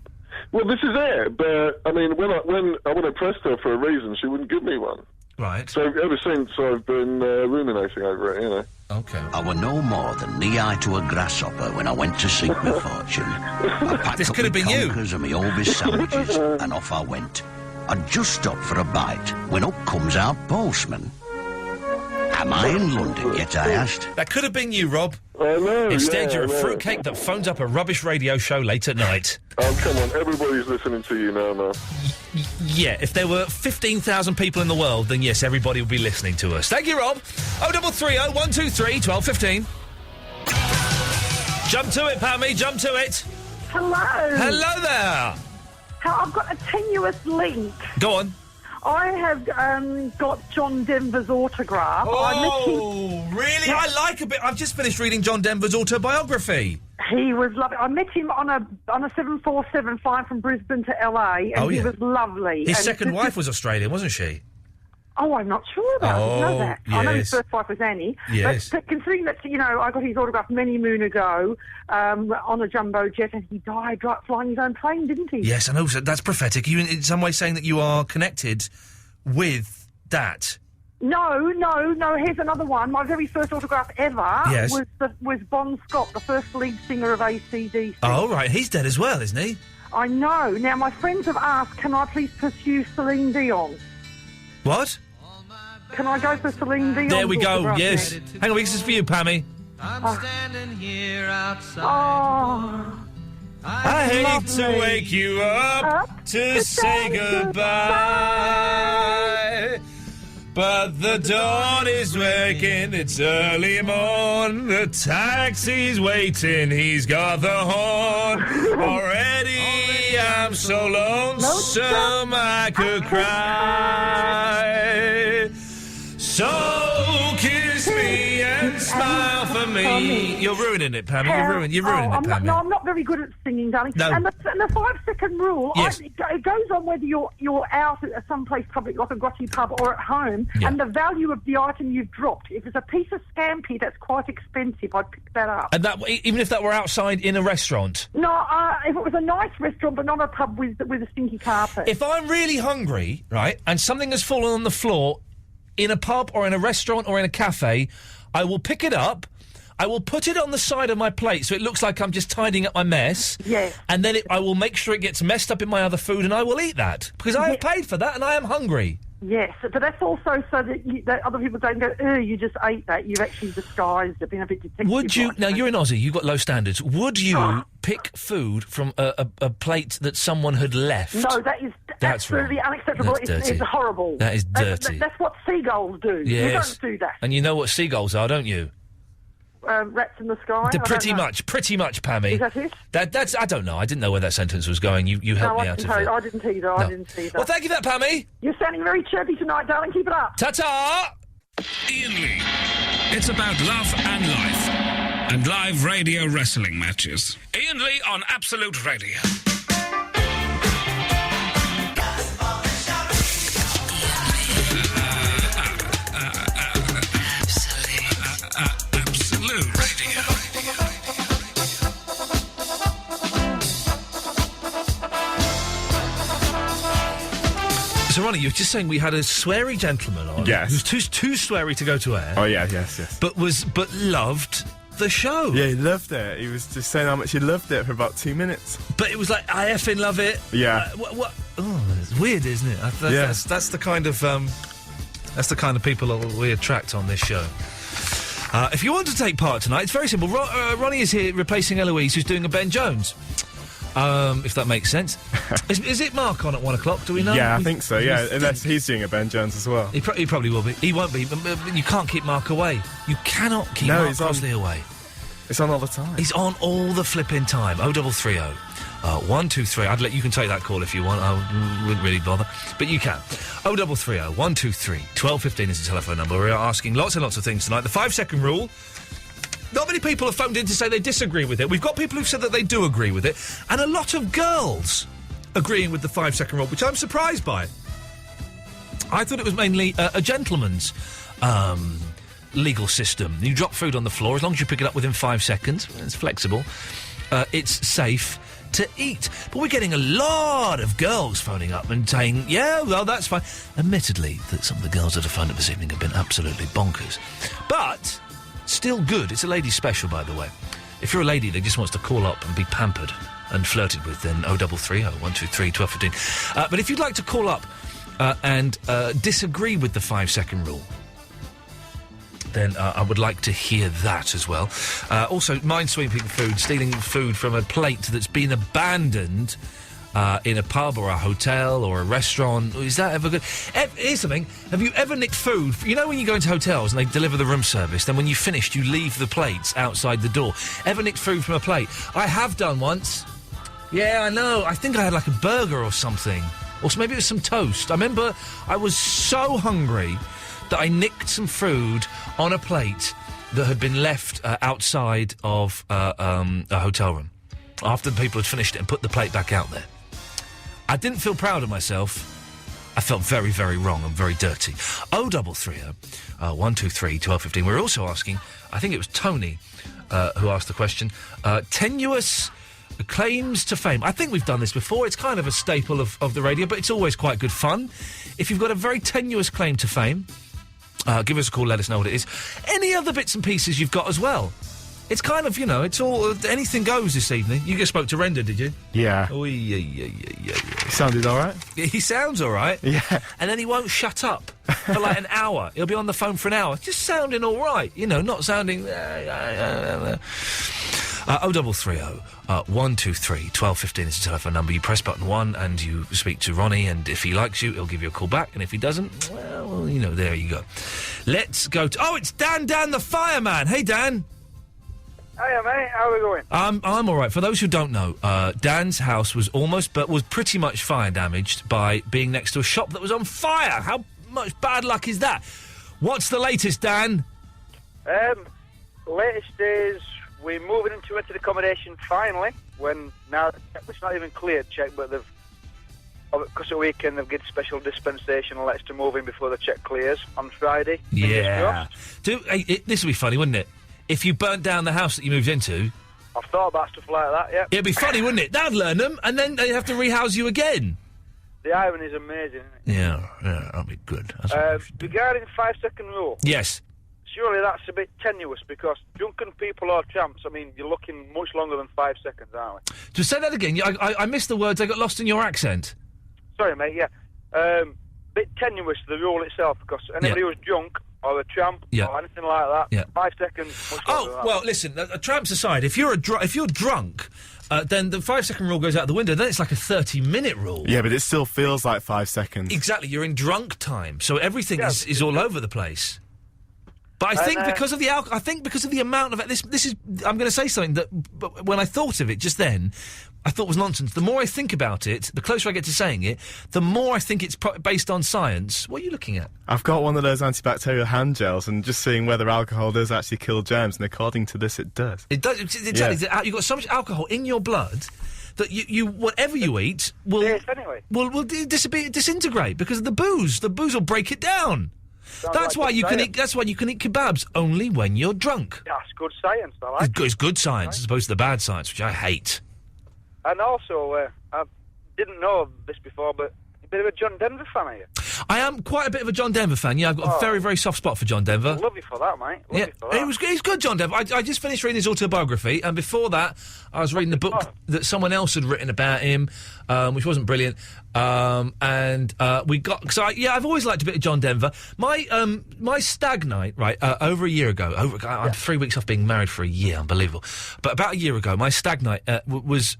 Well, this is it. But, I mean, when I pressed her for a reason, she wouldn't give me one. Right. So ever since, I've been ruminating over it, you know. Okay. I were no more than knee-high to a grasshopper when I went to seek my fortune. I packed This up could have my been you. conkers and my Orbis sandwiches, and off I went. I'd just stopped for a bite when up comes our postman. Am I in London yet, I asked. That could have been you, Rob. I know, Instead, yeah, you're a I know. fruitcake that phones up a rubbish radio show late at night. Oh, come on, everybody's listening to you now. Yeah, if there were 15,000 people in the world, then yes, everybody would be listening to us. Thank you, Rob. 0330 123 1215. Jump to it, Pammy, jump to it. Hello. Hello there. I've got a tenuous link. Go on. I have got John Denver's autograph. Oh, really? I like a bit. I've just finished reading John Denver's autobiography. He was lovely. I met him on a 747 flying from Brisbane to LA, and he was lovely. His and second wife was Australian, wasn't she? Oh, I'm not sure about it. I didn't know that. I know his yes. first wife was Annie. Yes. But considering that, I got his autograph many moon ago on a jumbo jet, and he died flying his own plane, didn't he? Yes, and also that's prophetic. You, in some way, saying that you are connected with that. No. Here's another one. My very first autograph ever was Bon Scott, the first lead singer of AC/DC. Oh, right. He's dead as well, isn't he? I know. Now, my friends have asked, can I please pursue Celine Dion? What? Can I go for Celine Dion? There we go, yes. Hang on, this is for you, Pammy. I'm standing here outside. Oh. I hate to wake you up to say goodbye, but the dawn is waking, it's early morn, the taxi's waiting, he's got the horn. Already I'm so lonesome I could cry. So kiss me and smile for me. You're ruining it, Pammy. You're ruining it, Pammy. I'm not very good at singing, darling. No. And the 5-second rule, Yes. it goes on whether you're out at someplace public like a grotty pub or at home, and the value of the item you've dropped. If it's a piece of scampi that's quite expensive, I'd pick that up. And that, even if that were outside in a restaurant? No, if it was a nice restaurant but not a pub with a stinky carpet. If I'm really hungry, right, and something has fallen on the floor in a pub or in a restaurant or in a cafe, I will pick it up, I will put it on the side of my plate so it looks like I'm just tidying up my mess. Yes. And then I will make sure it gets messed up in my other food and I will eat that. Because I have paid for that and I am hungry. Yes, but that's also so that other people don't go, you just ate that. You've actually disguised it, been a bit detective. Would you... Now, you're in Aussie, you've got low standards. Would you pick food from a plate that someone had left? No, that is absolutely unacceptable. It's horrible. That is dirty. That's what seagulls do. Yes. You don't do that. And you know what seagulls are, don't you? Rats in the sky? Pretty much, Pammy. Is that it? That's. I don't know. I didn't know where that sentence was going. You helped me out of it. I didn't either. I didn't either. Well, thank you for that, Pammy. You're sounding very chirpy tonight, darling. Keep it up. Ta-ta! Iain Lee. It's about love and life. And live radio wrestling matches. Iain Lee on Absolute Radio. Absolute Radio. So, Ronnie, you were just saying we had a sweary gentleman on. Yes. Who's too sweary to go to air. Oh, yeah, yes. But loved the show. Yeah, he loved it. He was just saying how much he loved it for about 2 minutes. But it was like, I effing love it. Yeah. What? Oh, it's weird, isn't it? That's the kind of people that we attract on this show. If you want to take part tonight, it's very simple. Ronnie is here replacing Eloise, who's doing a Ben Jones. if that makes sense. Is it Mark on at 1 o'clock? Do we know? Yeah, I think so, yeah. Unless he's doing a Ben Jones as well. He probably will be. He won't be, but you can't keep Mark away. You cannot keep Mark Crossley away. It's on all the time. He's on all the flipping time. 0330 123. You can take that call if you want. I wouldn't really bother, but you can. 0330 123 1215 is the telephone number. We are asking lots and lots of things tonight. The 5-second rule. Not many people have phoned in to say they disagree with it. We've got people who've said that they do agree with it, and a lot of girls agreeing with the 5-second rule, which I'm surprised by. I thought it was mainly a gentleman's legal system. You drop food on the floor, as long as you pick it up within 5 seconds, it's flexible, it's safe to eat. But we're getting a lot of girls phoning up and saying, yeah, well, that's fine. Admittedly, that some of the girls that have phoned up this evening have been absolutely bonkers. But still good. It's a ladies' special, by the way. If you're a lady that just wants to call up and be pampered and flirted with, then 0330 123 1215. But if you'd like to call up and disagree with the 5-second rule, then I would like to hear that as well. Also, mind-sweeping food, stealing food from a plate that's been abandoned in a pub or a hotel or a restaurant. Is that ever good? Here's something. Have you ever nicked food? You know when you go into hotels and they deliver the room service, then when you've finished, you leave the plates outside the door. Ever nicked food from a plate? I have done once. Yeah, I know. I think I had like a burger or something. Or maybe it was some toast. I remember I was so hungry that I nicked some food on a plate that had been left outside of a hotel room after the people had finished it and put the plate back out there. I didn't feel proud of myself. I felt very, very wrong and very dirty. 0330 123 1215. We're also asking, I think it was Tony who asked the question, tenuous claims to fame. I think we've done this before. It's kind of a staple of the radio, but it's always quite good fun. If you've got a very tenuous claim to fame, give us a call, let us know what it is. Any other bits and pieces you've got as well? It's kind of, it's all, anything goes this evening. You just spoke to Render, did you? Yeah. Oh, yeah. He sounded all right. He sounds all right. Yeah. And then he won't shut up for like an hour. He'll be on the phone for an hour, just sounding all right, not sounding... 0330 123 1215 is the telephone number. You press button 1 and you speak to Ronnie, and if he likes you, he'll give you a call back, and if he doesn't, well, there you go. Let's go to... Oh, it's Dan the fireman. Hey, Dan. Hiya, mate. How are we going? I'm all right. For those who don't know, Dan's house was pretty much fire damaged by being next to a shop that was on fire. How much bad luck is that? What's the latest, Dan? Latest is we're moving into rented accommodation finally. Now it's not even cleared check, but they've, because of the weekend, they've given special dispensation and let us to move in before the check clears on Friday. Yeah. This would be funny, wouldn't it? If you burnt down the house that you moved into. I've thought about stuff like that, yeah. It'd be funny, wouldn't it? They'd learn them, and then they'd have to rehouse you again. The irony is amazing, isn't it? Yeah, that'd be good. Regarding 5-second rule. Yes. Surely that's a bit tenuous, because drunken people or tramps, you're looking much longer than 5 seconds, aren't we? Just say that again. I missed the words. I got lost in your accent. Sorry, mate, yeah. Bit tenuous, the rule itself, because anybody who's drunk... or a tramp, or anything like that. Yeah. 5 seconds. Well, listen. Tramps aside, if you're drunk, then the 5-second rule goes out the window. Then it's like a 30-minute rule. Yeah, but it still feels like 5 seconds. Exactly. You're in drunk time, so everything is all over the place. But I think because of the alcohol, because of the amount of this is. I'm going to say something that, but when I thought of it just then, I thought was nonsense. The more I think about it, the closer I get to saying it, the more I think it's based on science. What are you looking at? I've got one of those antibacterial hand gels and just seeing whether alcohol does actually kill germs, and according to this, it does. It does. Exactly. Yeah. You've got so much alcohol in your blood that you whatever you eat will disintegrate because of the booze. The booze will break it down. That's why you can eat kebabs only when you're drunk. That's good science, I like. It's good science as opposed to the bad science, which I hate. And also, I didn't know this before, but a bit of a John Denver fan, are you? I am quite a bit of a John Denver fan. Yeah, I've got a very, very soft spot for John Denver. Love you for that, mate. Love you for that. He's good, John Denver. I just finished reading his autobiography, and before that, I was reading the book that someone else had written about him, which wasn't brilliant. And we got... Because I've always liked a bit of John Denver. My stag night, right, over a year ago... I'm 3 weeks off being married for a year, unbelievable. But about a year ago, my stag night was...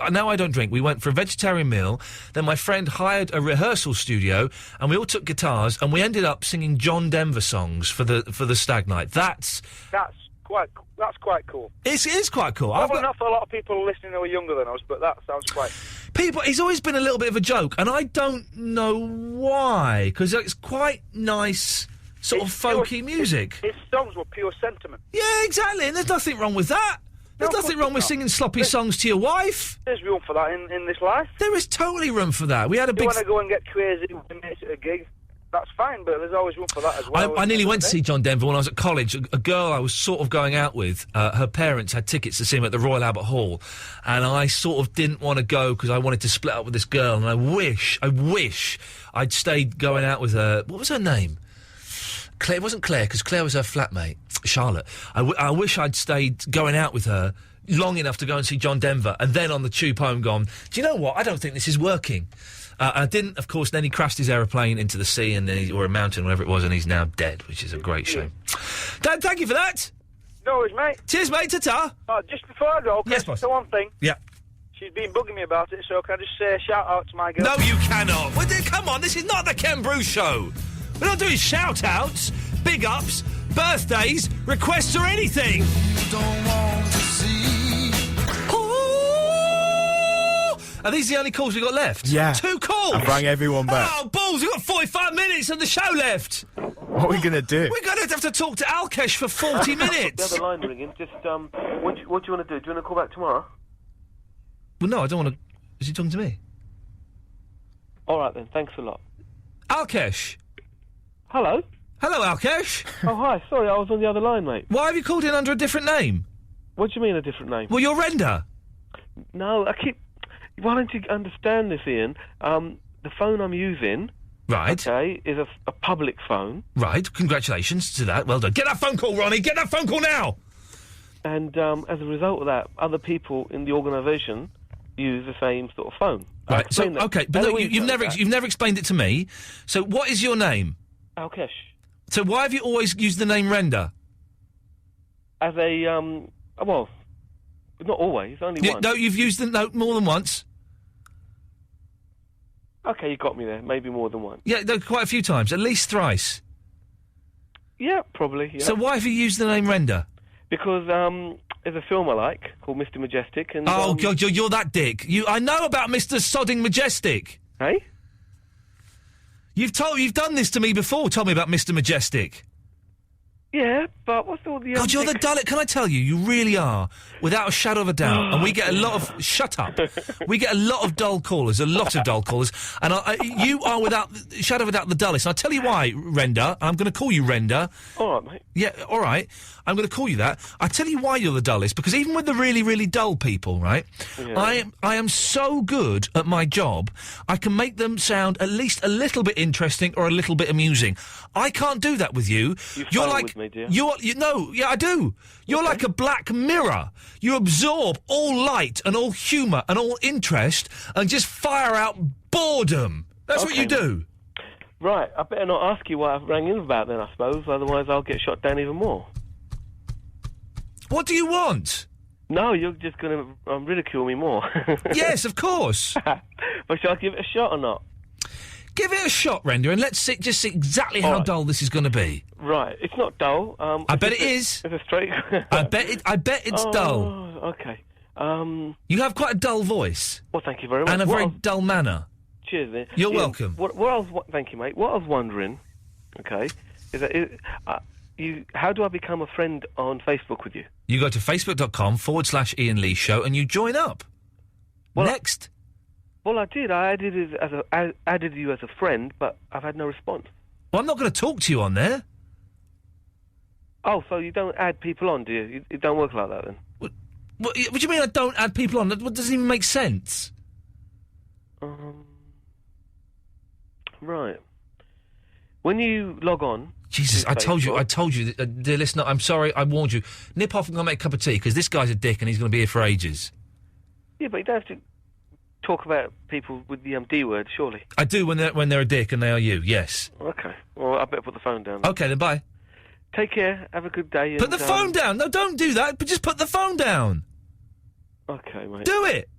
Now I don't drink. We went for a vegetarian meal. Then my friend hired a rehearsal studio, and we all took guitars, and we ended up singing John Denver songs for the stag night. That's quite cool. It is quite cool. Probably not for a lot of people listening who are younger than us, but that sounds quite... He's always been a little bit of a joke, and I don't know why, because it's quite nice, sort of folky music. His songs were pure sentiment. Yeah, exactly, and there's nothing wrong with that. There's nothing wrong with singing sloppy songs to your wife. There's room for that in this life. There is totally room for that. We had a big... You want to go and get crazy with mates at a gig? That's fine, but there's always room for that as well. I nearly went to see John Denver when I was at college. A girl I was sort of going out with, her parents had tickets to see him at the Royal Albert Hall, and I sort of didn't want to go because I wanted to split up with this girl, and I wish I'd stayed going out with her. What was her name? Claire. It wasn't Claire, because Claire was her flatmate, Charlotte. I wish I'd stayed going out with her long enough to go and see John Denver, and then on the tube home gone, do you know what? I don't think this is working. I didn't, of course. Then he crashed his aeroplane into the sea, and then or a mountain, whatever it was, and he's now dead, which is a great shame. Dan, thank you for that. No worries, mate. Cheers, mate. Ta-ta. Just before I go, yes, boss. So one thing. Yeah. She's been bugging me about it, so can I just say a shout out to my girl? No, you cannot. Come on, this is not the Ken Bruce show. We're not doing shout outs, big ups, birthdays, requests, or anything. Don't want to see. Are these the only calls we've got left? Yeah. 2 calls? I've rang everyone back. Oh, balls, we've got 45 minutes of the show left. What are we going to do? We're going to have to talk to Alkesh for 40 minutes. The other line ringing. Just, what do you want to do? Do you want to call back tomorrow? Well, no, I don't want to... Is he talking to me? All right, then. Thanks a lot. Alkesh. Hello? Hello, Alkesh. Oh, hi. Sorry, I was on the other line, mate. Why have you called in under a different name? What do you mean, a different name? Well, you're Render. No, I keep... Why don't you understand this, Ian? The phone I'm using... Right. Okay, is a public phone. Right, congratulations to that. Well done. Get that phone call, Ronnie! Get that phone call now! And as a result of that, other people in the organisation use the same sort of phone. Right, so, OK, but no, you've never explained it to me. So what is your name? Alkesh. So why have you always used the name Render? As a, well, not always, only once. No, you've used the note more than once. OK, you got me there. Maybe more than once. Yeah, no, quite a few times. At least thrice. Yeah, probably, yeah. So why have you used the name Render? Because, there's a film I like called Mr. Majestic and... Oh, God, you're that dick. I know about Mr. Sodding Majestic. Hey? You've done this to me before, told me about Mr. Majestic. Yeah, but what's all the... God, you're the dullest. Can I tell you, you really are, without a shadow of a doubt. And we get a lot of... Shut up. We get a lot of dull callers, and you are, without a shadow of a doubt, the dullest. And I'll tell you why, Render. I'm going to call you Render. All right, mate. Yeah, all right. I'm going to call you that. I tell you why you're the dullest, because even with the really, really dull people, right, yeah. I am so good at my job, I can make them sound at least a little bit interesting or a little bit amusing. I can't do that with you. You're like... With me, dear. I do. You're like a black mirror. You absorb all light and all humour and all interest and just fire out boredom. That's what you do. Right, I better not ask you what I rang in about then, I suppose, otherwise I'll get shot down even more. What do you want? No, you're just going to ridicule me more. Yes, of course. But shall I give it a shot or not? Give it a shot, Render, and let's see exactly how dull this is going to be. Right, it's not dull. I bet it is. It's a straight... I bet it's dull. Okay. You have quite a dull voice. Well, thank you very much. And a very dull manner. Cheers, then. You're welcome. Thank you, mate. What I was wondering, okay, is that... how do I become a friend on Facebook with you? You go to facebook.com/Iain Lee Show and you join up. Well, Next. I did. I added you as a friend, but I've had no response. Well, I'm not going to talk to you on there. Oh, so you don't add people on, do you? It don't work like that, then? What do you mean I don't add people on? That doesn't even make sense. Right. when you log on... Jesus, I told you, dear listener, I'm sorry, I warned you. Nip off and go make a cup of tea, because this guy's a dick and he's going to be here for ages. Yeah, but you don't have to talk about people with the D word, surely. I do when they're a dick and they are you, yes. Okay. Well, I better put the phone down. Okay, then bye. Take care, have a good day. Put the phone down! No, don't do that, but just put the phone down! Okay, mate. Do it!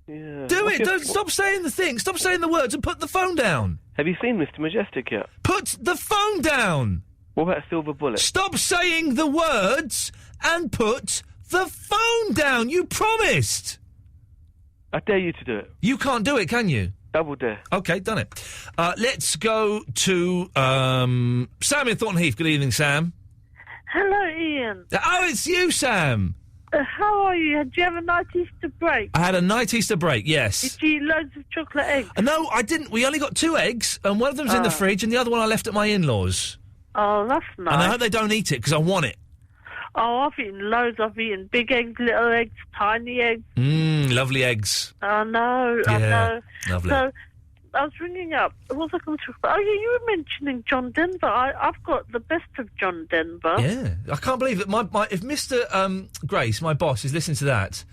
Yeah. Do it! Don't stop saying the thing, stop saying the words and put the phone down! Have you seen Mr. Majestic yet? Put the phone down! What about Silver Bullet? Stop saying the words and put the phone down! You promised! I dare you to do it. You can't do it, can you? Double dare. Okay, done it. Let's go to Sam in Thornton Heath. Good evening, Sam. Hello, Ian. Oh, it's you, Sam. How are you? Did you have a nice Easter break? I had a nice Easter break, yes. Did you eat loads of chocolate eggs? No, I didn't. We only got 2 eggs, and one of them's in the fridge, and the other one I left at my in-laws. Oh, that's nice. And I hope they don't eat it, because I want it. Oh, I've eaten loads. I've eaten big eggs, little eggs, tiny eggs. Lovely eggs. I know, Yeah, I know. lovely. So, I was ringing up. What was I going to talk about? Oh, yeah, you were mentioning John Denver. I've got the best of John Denver. Yeah. I can't believe it. If Mr. Grace, my boss, is listening to that...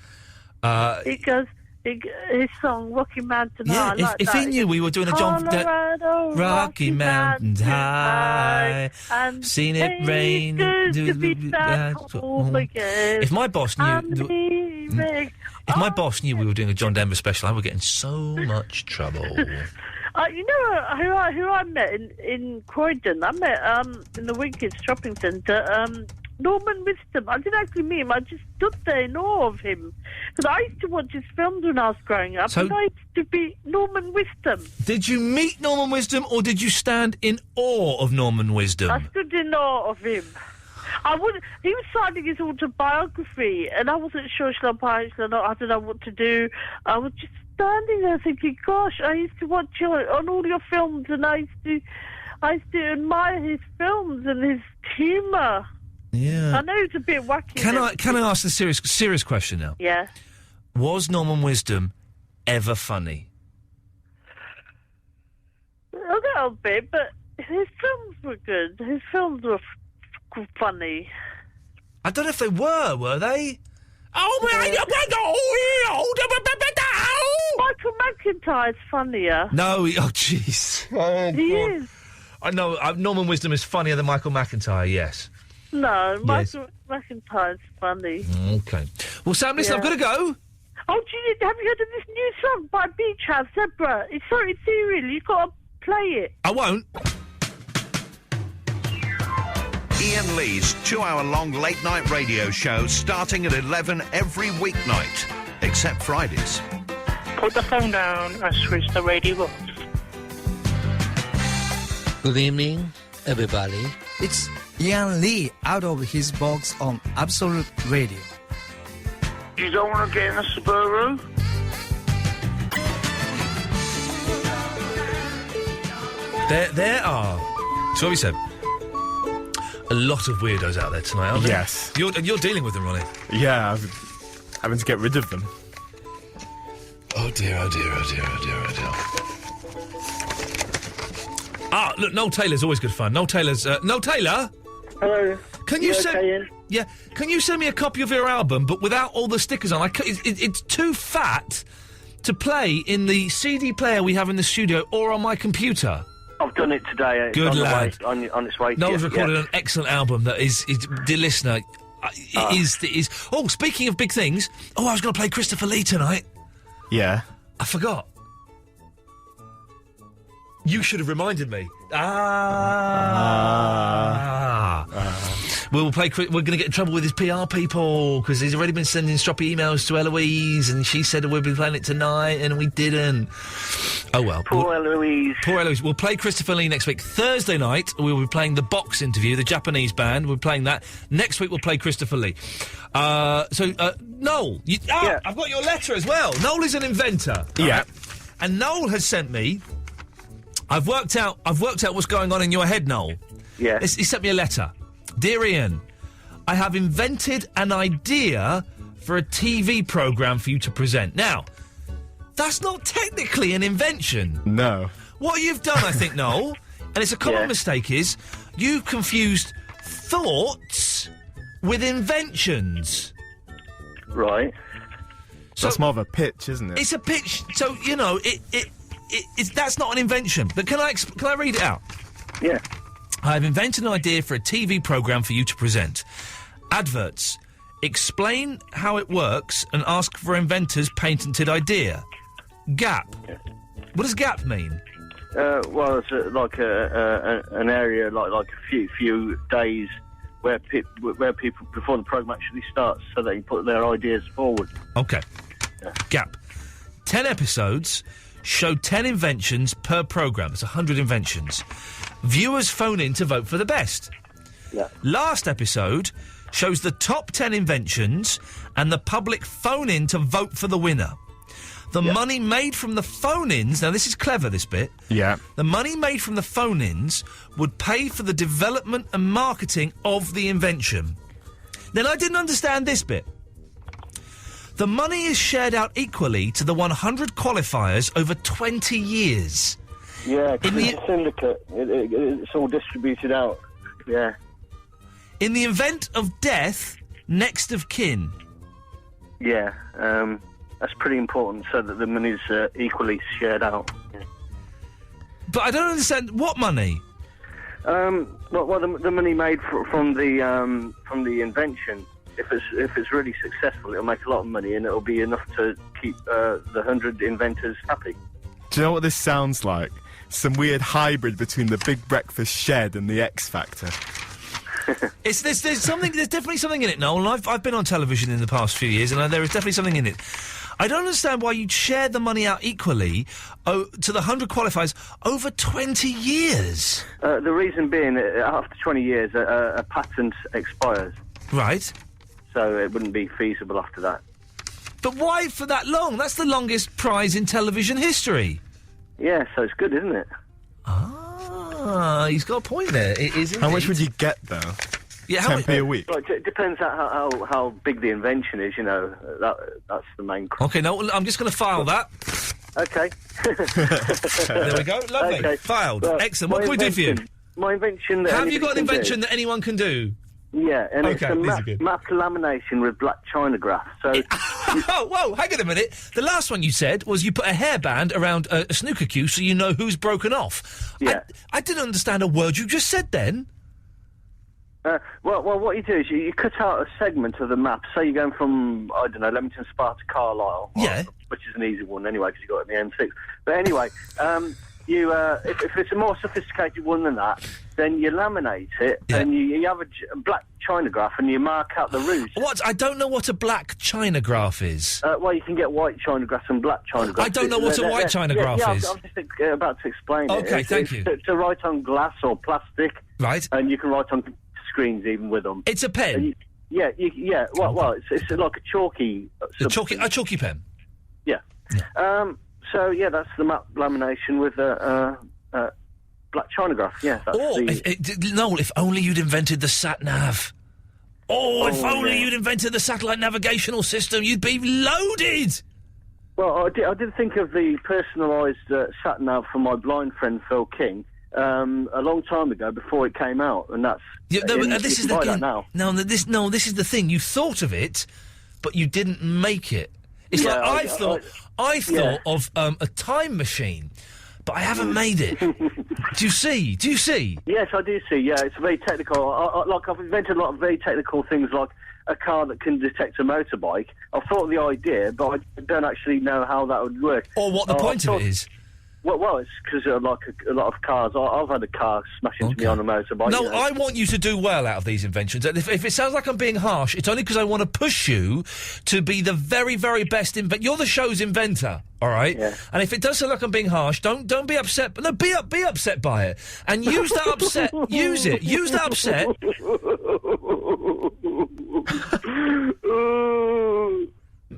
It goes... His song, Rocky Mountain High. Yeah, if he knew we were doing a John... Colorado, Rocky Mountains High, and seen it rain... good to be back home again. If my boss knew... If my boss knew we were doing a John Denver special, I would get in so much trouble. You know who I met in Croydon? I met in the Wicked Shopping Centre, Norman Wisdom. I didn't actually meet him. I just stood there in awe of him. Because I used to watch his films when I was growing up, and I used to be Norman Wisdom. Did you meet Norman Wisdom, or did you stand in awe of Norman Wisdom? I stood in awe of him. He was signing his autobiography, and I wasn't sure should I buy it, should I not. I don't know what to do. I was just standing there thinking, gosh, I used to watch you on all your films, and I used to admire his films and his humour. Yeah. I know it's a bit wacky. Can I ask the serious question now? Yeah. Was Norman Wisdom ever funny? A little bit, but his films were good. His films were funny. I don't know if they were they? Michael McIntyre's funnier. No, jeez. He is. I know, Norman Wisdom is funnier than Michael McIntyre, yes. No, Michael McIntyre's funny. Okay. Well, Sam, listen, I've got to go. Oh, gee, have you heard of this new song by Beach House, Zebra? It's so ethereal, you've got to play it. I won't. Iain Lee's 2-hour-long late-night radio show starting at 11 every weeknight, except Fridays. Put the phone down and switch the radio off. Good evening, everybody. It's Iain Lee out of his box on Absolute Radio. You don't want to get in a Subaru? There are, so what we said, a lot of weirdos out there tonight, aren't there? Yes. You're dealing with them, Ronnie. Yeah, I'm having to get rid of them. Oh dear, oh dear, oh dear, oh dear, oh dear. Ah, look, Noel Taylor's always good fun. Noel Taylor's... Noel Taylor? Hello. Can you send... Yeah, can you send me a copy of your album, but without all the stickers on? It's too fat to play in the CD player we have in the studio or on my computer. I've done it today. It's Good on lad. The way, on its way. Noel's recorded an excellent album that is dear listener, is... Oh, speaking of big things... Oh, I was going to play Christopher Lee tonight. Yeah. I forgot. You should have reminded me. We'll play. We're going to get in trouble with his PR people because he's already been sending stroppy emails to Eloise, and she said we'll be playing it tonight, and we didn't. Oh well. Poor Eloise. Poor Eloise. We'll play Christopher Lee next week. Thursday night we will be playing the Box Interview, the Japanese band. We're playing that next week. We'll play Christopher Lee. Noel, I've got your letter as well. Noel is an inventor. Yeah. Right? And Noel has sent me. I've worked out what's going on in your head, Noel. Yeah. He sent me a letter. Dear Iain, I have invented an idea for a TV programme for you to present. Now, that's not technically an invention. No. What you've done, I think, Noel, and it's a common mistake, is you've confused thoughts with inventions. Right. So that's more of a pitch, isn't it? It's a pitch, so, you know, that's not an invention. But can I read it out? Yeah. I've invented an idea for a TV programme for you to present. Adverts. Explain how it works and ask for inventor's patented idea. Gap. What does gap mean? Well, it's an area like a few days where people before the programme actually starts, so they can put their ideas forward. Okay. Yeah. Gap. 10 episodes show 10 inventions per programme. It's 100 inventions. Viewers phone in to vote for the best. Yeah. Last episode shows the top 10 inventions and the public phone in to vote for the winner. The money made from the phone-ins... Now, this is clever, this bit. Yeah. The money made from the phone-ins would pay for the development and marketing of the invention. Then I didn't understand this bit. The money is shared out equally to the 100 qualifiers over 20 years. Yeah, because it's a syndicate. It's all distributed out. Yeah. In the event of death, next of kin. Yeah, that's pretty important, so that the money's equally shared out. Yeah. But I don't understand what money. Well, the money made from the invention. If it's really successful, it'll make a lot of money, and it'll be enough to keep the 100 inventors happy. Do you know what this sounds like? Some weird hybrid between the Big Breakfast Shed and the X Factor. There's definitely something in it, Noel. And I've been on television in the past few years, and there is definitely something in it. I don't understand why you'd share the money out equally to the 100 qualifiers over 20 years. The reason being, after 20 years, a patent expires. Right. So it wouldn't be feasible after that. But why for that long? That's the longest prize in television history. Yeah, so it's good, isn't it? Ah, he's got a point there. It is. How much would you get, though? Yeah, 10p a week. Well, it depends how big the invention is. You know, that's the main. Okay, no, I'm just going to file that. Okay. There we go. Lovely. Okay. Filed. Excellent. What can we do for you? My invention. Have you got an invention that anyone can do? Yeah, and Okay, it's a map lamination with black china graph. So, oh, whoa, hang on a minute. The last one you said was you put a hairband around a snooker cue so you know who's broken off. Yeah. I didn't understand a word you just said then. Well, what you do is you cut out a segment of the map. Say you're going from, I don't know, Leamington Spa to Carlisle. Yeah. Which is an easy one anyway, because you got it in the M6. But anyway, if it's a more sophisticated one than that, then you laminate it and you have a black china graph and you mark out the route. What? I don't know what a black china graph is. Well, you can get white china graphs and black china graphs. I don't know what a white china graph is. I'm just about to explain it. Okay, thank you. To write on glass or plastic. Right. And you can write on screens even with them. It's a pen? Yeah. Well, it's like a chalky... A chalky pen? Yeah. So, yeah, that's the map lamination with black china graph. Yeah, that's Noel, if only you'd invented the sat-nav. If only you'd invented the satellite navigational system, you'd be loaded! Well, I did think of the personalised sat-nav for my blind friend Phil King a long time ago before it came out, and that's... this is the thing. No, this is the thing. You thought of it, but you didn't make it. It's like I thought of a time machine, but I haven't made it. Do you see? Yes, I do see. Yeah, it's very technical. I've invented a lot of very technical things, like a car that can detect a motorbike. I've thought of the idea, but I don't actually know how that would work. Or what the point of it is. Well, it's because like a lot of cars. I've had a car smash into me on a motorbike. No, I want you to do well out of these inventions. And if it sounds like I'm being harsh, it's only because I want to push you to be the very, very best inventor. You're the show's inventor, all right? Yeah. And if it does sound like I'm being harsh, don't be upset. But no, be upset by it, and use that upset. Use it. Use that upset.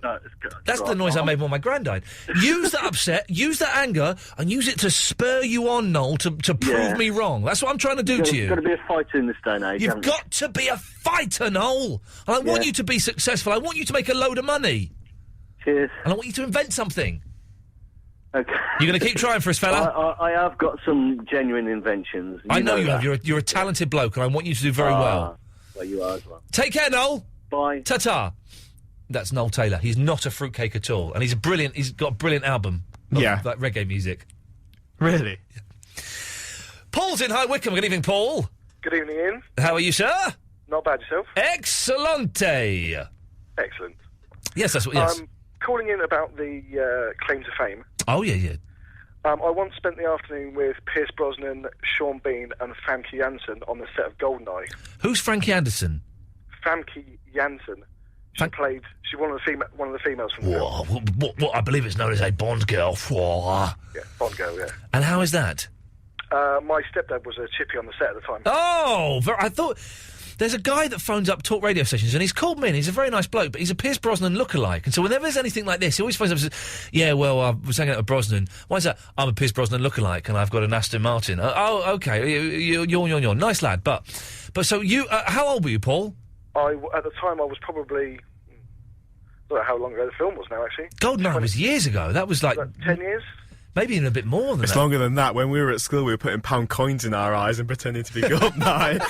No, it's good. That's the noise I made when my grand died. Use that upset, use that anger, and use it to spur you on, Noel, to prove me wrong. That's what I'm trying to do to you. You've got to be a fighter in this day and age. You've got to be a fighter, Noel. And I want you to be successful. I want you to make a load of money. Cheers. And I want you to invent something. Okay. You're going to keep trying for us, fella? I have got some genuine inventions. I know you that. have. You're a talented bloke, and I want you to do very well. Well, you are as well. Take care, Noel. Bye. Ta-ta. That's Noel Taylor. He's not a fruitcake at all, and he's got a brilliant album. Of, like reggae music. Really? Yeah. Paul's in High Wycombe. Good evening, Paul. Good evening, Ian. How are you, sir? Not bad, yourself? Excellente. Excellent. Yes, that's what. Yes. Calling in about the claim to fame. Oh yeah. I once spent the afternoon with Pierce Brosnan, Sean Bean, and Famke Janssen on the set of Goldeneye. Who's Frankie Anderson? Famke Janssen. She's one of the females from the film. What I believe it's known as a Bond girl. Yeah, Bond girl, yeah. And how is that? My stepdad was a chippy on the set at the time. Oh, I thought... There's a guy that phones up talk radio stations, and he's called me in. He's a very nice bloke, but he's a Pierce Brosnan lookalike. And so whenever there's anything like this, he always phones up and says, yeah, well, I was hanging out with Brosnan. Why is that? I'm a Pierce Brosnan lookalike, and I've got an Aston Martin. Oh, okay. You're. Nice lad. But so you... how old were you, Paul? At the time, I was probably... I don't know how long ago the film was now, actually. Goldeneye was years ago. That was like 10 years? Maybe even a bit more than that. It's longer than that. When we were at school, we were putting pound coins in our eyes and pretending to be Goldeneye.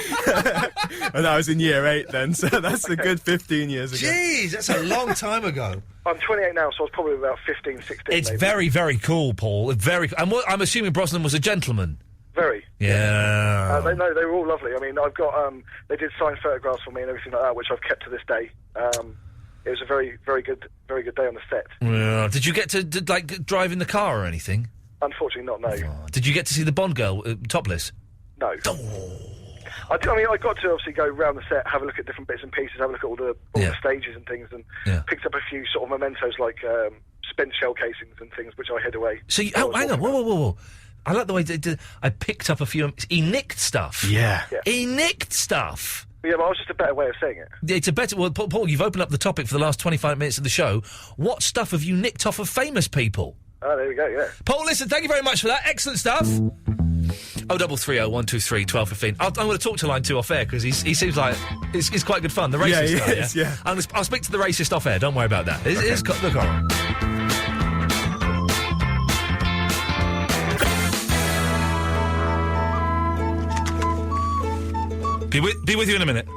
And I was in year 8 then, so that's a good 15 years ago. Jeez, that's a long time ago. I'm 28 now, so I was probably about 15, 16. It's maybe. very, very cool, Paul. I'm assuming Brosnan was a gentleman. Very. Yeah. They were all lovely. I mean, I've got... they did sign photographs for me and everything like that, which I've kept to this day. It was a very, very good day on the set. Yeah. Did you get to drive in the car or anything? Unfortunately, not. No. Oh. Did you get to see the Bond girl topless? No. Oh. I got to obviously go around the set, have a look at different bits and pieces, have a look at all the stages and things, and picked up a few sort of mementos like spent shell casings and things, which I hid away. So hang on, whoa. I like the way I picked up a few. He nicked stuff. Yeah. He nicked stuff. Yeah, but it was just a better way of saying it. It's a better... Well, Paul, you've opened up the topic for the last 25 minutes of the show. What stuff have you nicked off of famous people? Oh, there we go, yeah. Paul, listen, thank you very much for that. Excellent stuff. 0330 123 1215. I'm going to talk to line 2 off air, because he seems like... It's quite good fun. The racist guy, yeah. I'll speak to the racist off air. Don't worry about that. Look on. Be with you in a minute.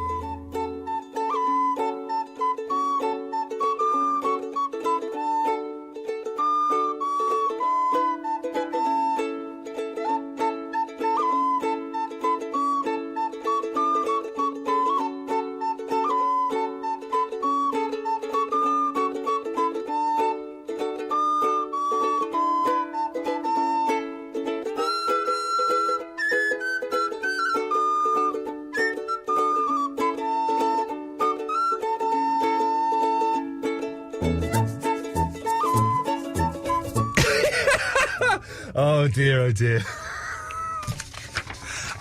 Oh dear.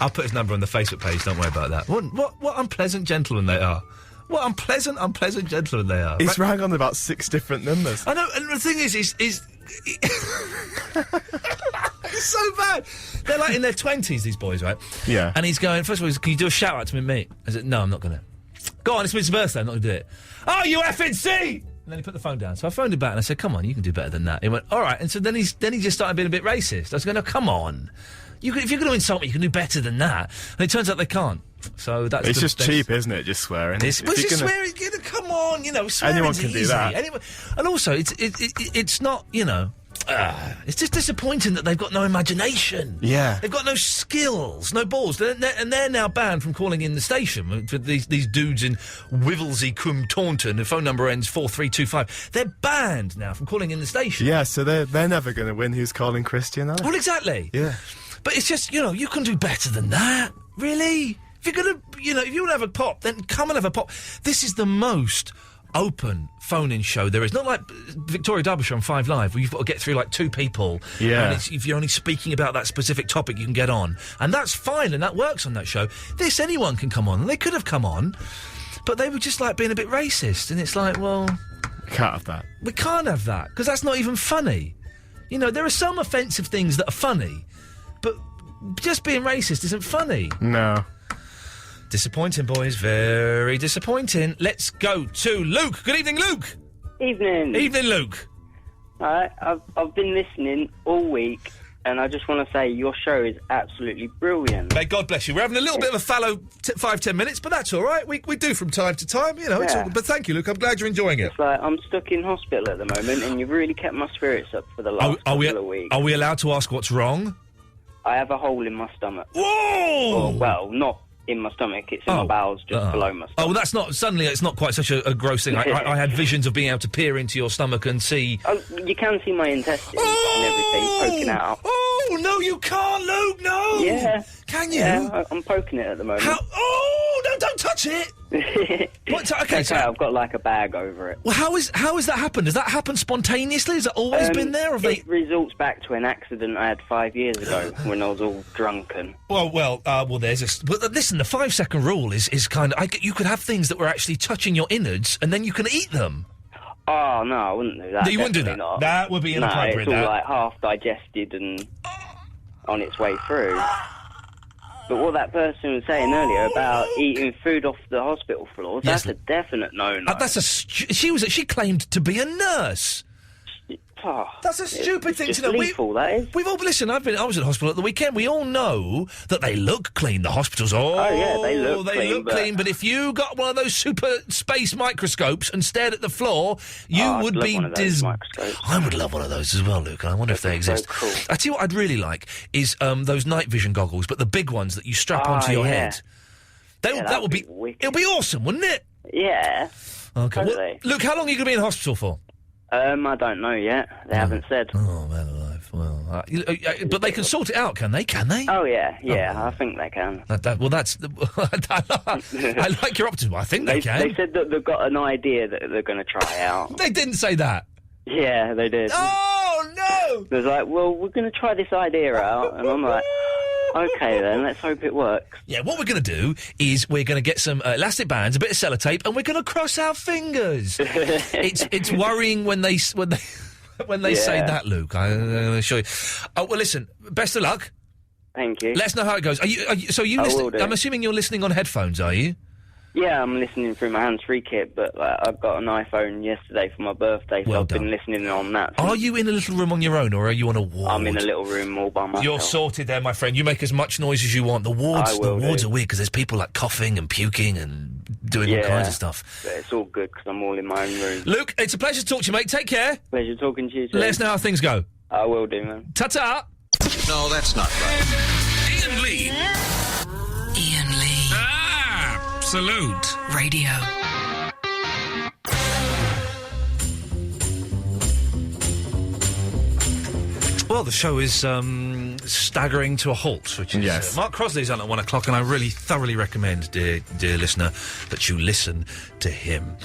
I'll put his number on the Facebook page, don't worry about that. What unpleasant gentlemen they are. What unpleasant gentlemen they are. He's rang on about 6 different numbers. I know, and the thing is it's so bad. They're like in their 20s, these boys, right? Yeah. And he's going, first of all, can you do a shout out to me and me? I said, no, I'm not going to. Go on, it's Mr. Birthday, I'm not going to do it. Oh, you effing see! And then he put the phone down. So I phoned him back and I said, come on, you can do better than that. He went, all right. And so then he just started being a bit racist. I was going, no, come on. If you're going to insult me, you can do better than that. And it turns out they can't. So that's... It's just cheap, isn't it? Just swearing. Swearing. Come on, swearing. Anyone can do that. And also, it's not, it's just disappointing that they've got no imagination. Yeah. They've got no skills, no balls. They're now banned from calling in the station. For these dudes in Wivelsey, Cum Taunton, the phone number ends 4325. They're banned now from calling in the station. Yeah, so they're never going to win Who's Calling Christian, are they? Well, exactly. Yeah. But it's just, you can do better than that. Really? If you're going to, if you want to have a pop, then come and have a pop. This is the most open phone-in show there is. Not like Victoria Derbyshire on 5 Live, where you've got to get through like 2 people. Yeah. And if you're only speaking about that specific topic, you can get on. And that's fine, and that works on that show. Anyone can come on, and they could have come on, but they were just like being a bit racist, and it's like, well... We can't have that. We can't have that, because that's not even funny. There are some offensive things that are funny, but just being racist isn't funny. No. Disappointing, boys. Very disappointing. Let's go to Luke. Good evening, Luke. Evening. Evening, Luke. I've been listening all week, and I just want to say your show is absolutely brilliant. May God bless you. We're having a little bit of a fallow 5-10 minutes, but that's all right. We do from time to time, you know. It's all, but thank you, Luke. I'm glad you're enjoying it. It's like I'm stuck in hospital at the moment, and you've really kept my spirits up for the last couple of weeks. Are we allowed to ask what's wrong? I have a hole in my stomach. Whoa! Well, not in my stomach. It's in my bowels, just below my stomach. Oh, well, that's not... Suddenly, it's not quite such a gross thing. I had visions of being able to peer into your stomach and see... Oh, you can see my intestines and everything poking out. Oh, no, you can't, Luke, no! Yeah. Can you? Yeah, I'm poking it at the moment. Oh, no, don't touch it! So I've got like a bag over it. Well, how has that happened? Has that happened spontaneously? Has it always been there? Or it results back to an accident I had 5 years ago when I was all drunken. Well, there's a... But listen, the 5-second rule is kind of... You could have things that were actually touching your innards, and then you can eat them. Oh, no, I wouldn't do that. You wouldn't do that? Not. That would be inappropriate. No, it's all like half digested and on its way through. But what that person was saying earlier about eating food off the hospital floor, that's a definite no-no. She claimed to be a nurse. That's a stupid thing to know. Lethal, that is. We've all listen. I was at hospital at the weekend. We all know that they look clean. The hospitals. Oh yeah, they look clean. But if you got one of those super space microscopes and stared at the floor, you would be I would love one of those as well, Luke. I wonder if they exist. So cool. I tell you what, I'd really like is those night vision goggles, but the big ones that you strap onto your head. That would be. It'll be awesome, wouldn't it? Yeah. Okay. Totally. Well, Luke, how long are you going to be in hospital for? I don't know yet. They haven't said. Oh, man alive. Well, but they can sort it out, can they? Oh, yeah. I think they can. That's... I like your optimism. I think they can. They said that they've got an idea that they're going to try out. They didn't say that. Yeah, they did. Oh, no! They was like, well, we're going to try this idea out. And I'm like... Okay, then, let's hope it works. Yeah, what we're going to do is we're going to get some elastic bands, a bit of sellotape, and we're going to cross our fingers. It's worrying when they say that, Luke. I'm going to show you. Oh, well, listen, best of luck. Thank you. Let us know how it goes. Are you listening? I'm assuming you're listening on headphones, are you? Yeah, I'm listening through my hands-free kit, but I got an iPhone yesterday for my birthday, so I've been listening on that. Are you in a little room on your own, or are you on a ward? I'm in a little room all by myself. You're sorted there, my friend. You make as much noise as you want. The wards are weird because there's people like coughing and puking and doing all kinds of stuff. But it's all good because I'm all in my own room. Luke, it's a pleasure to talk to you, mate. Take care. Pleasure talking to you too. Let us know how things go. I will do, man. Ta-ta! No, that's not right. Iain Lee. Iain Lee. Absolute Radio. Well, the show is staggering to a halt, which is... Mark Crosley's on at 1 o'clock, and I really thoroughly recommend, dear listener, that you listen to him.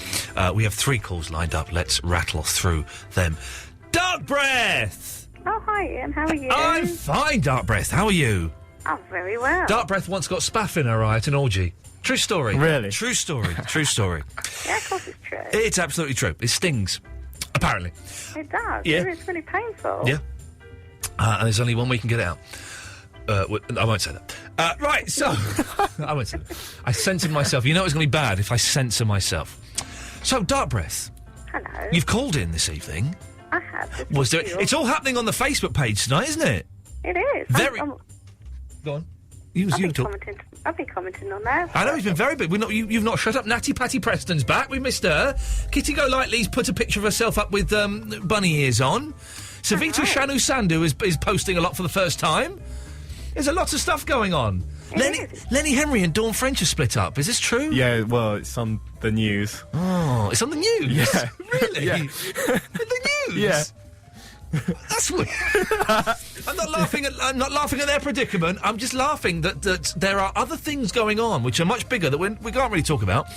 We have 3 calls lined up. Let's rattle through them. Dark Breath! Oh, hi, Ian. How are you? I'm fine, Dark Breath. How are you? I'm very well. Dark Breath once got spaff in her eye at an orgy. True story. Really? True story. True story. Yeah, of course it's true. It's absolutely true. It stings, apparently. It does. Yeah. It's really painful. Yeah. And there's only one way you can get it out. I won't say that. Right, so... I won't say that. I censored myself. You know it's going to be bad if I censor myself. So, Dark Breath. Hello. You've called in this evening. I have. It's all happening on the Facebook page tonight, isn't it? It is. Go on. I've been commenting on that. I know, he's been very big. You've not shut up. Natty Patty Preston's back. We missed her. Kitty Golightly's put a picture of herself up with bunny ears on. Savita Shanu Sandhu is posting a lot for the first time. There's a lot of stuff going on. Lenny Henry and Dawn French are split up. Is this true? Yeah, well, it's on the news. Oh, it's on the news? Yeah. Really? Yeah. The news? Yeah. That's weird. I'm not laughing at their predicament. I'm just laughing that there are other things going on which are much bigger that we can't really talk about.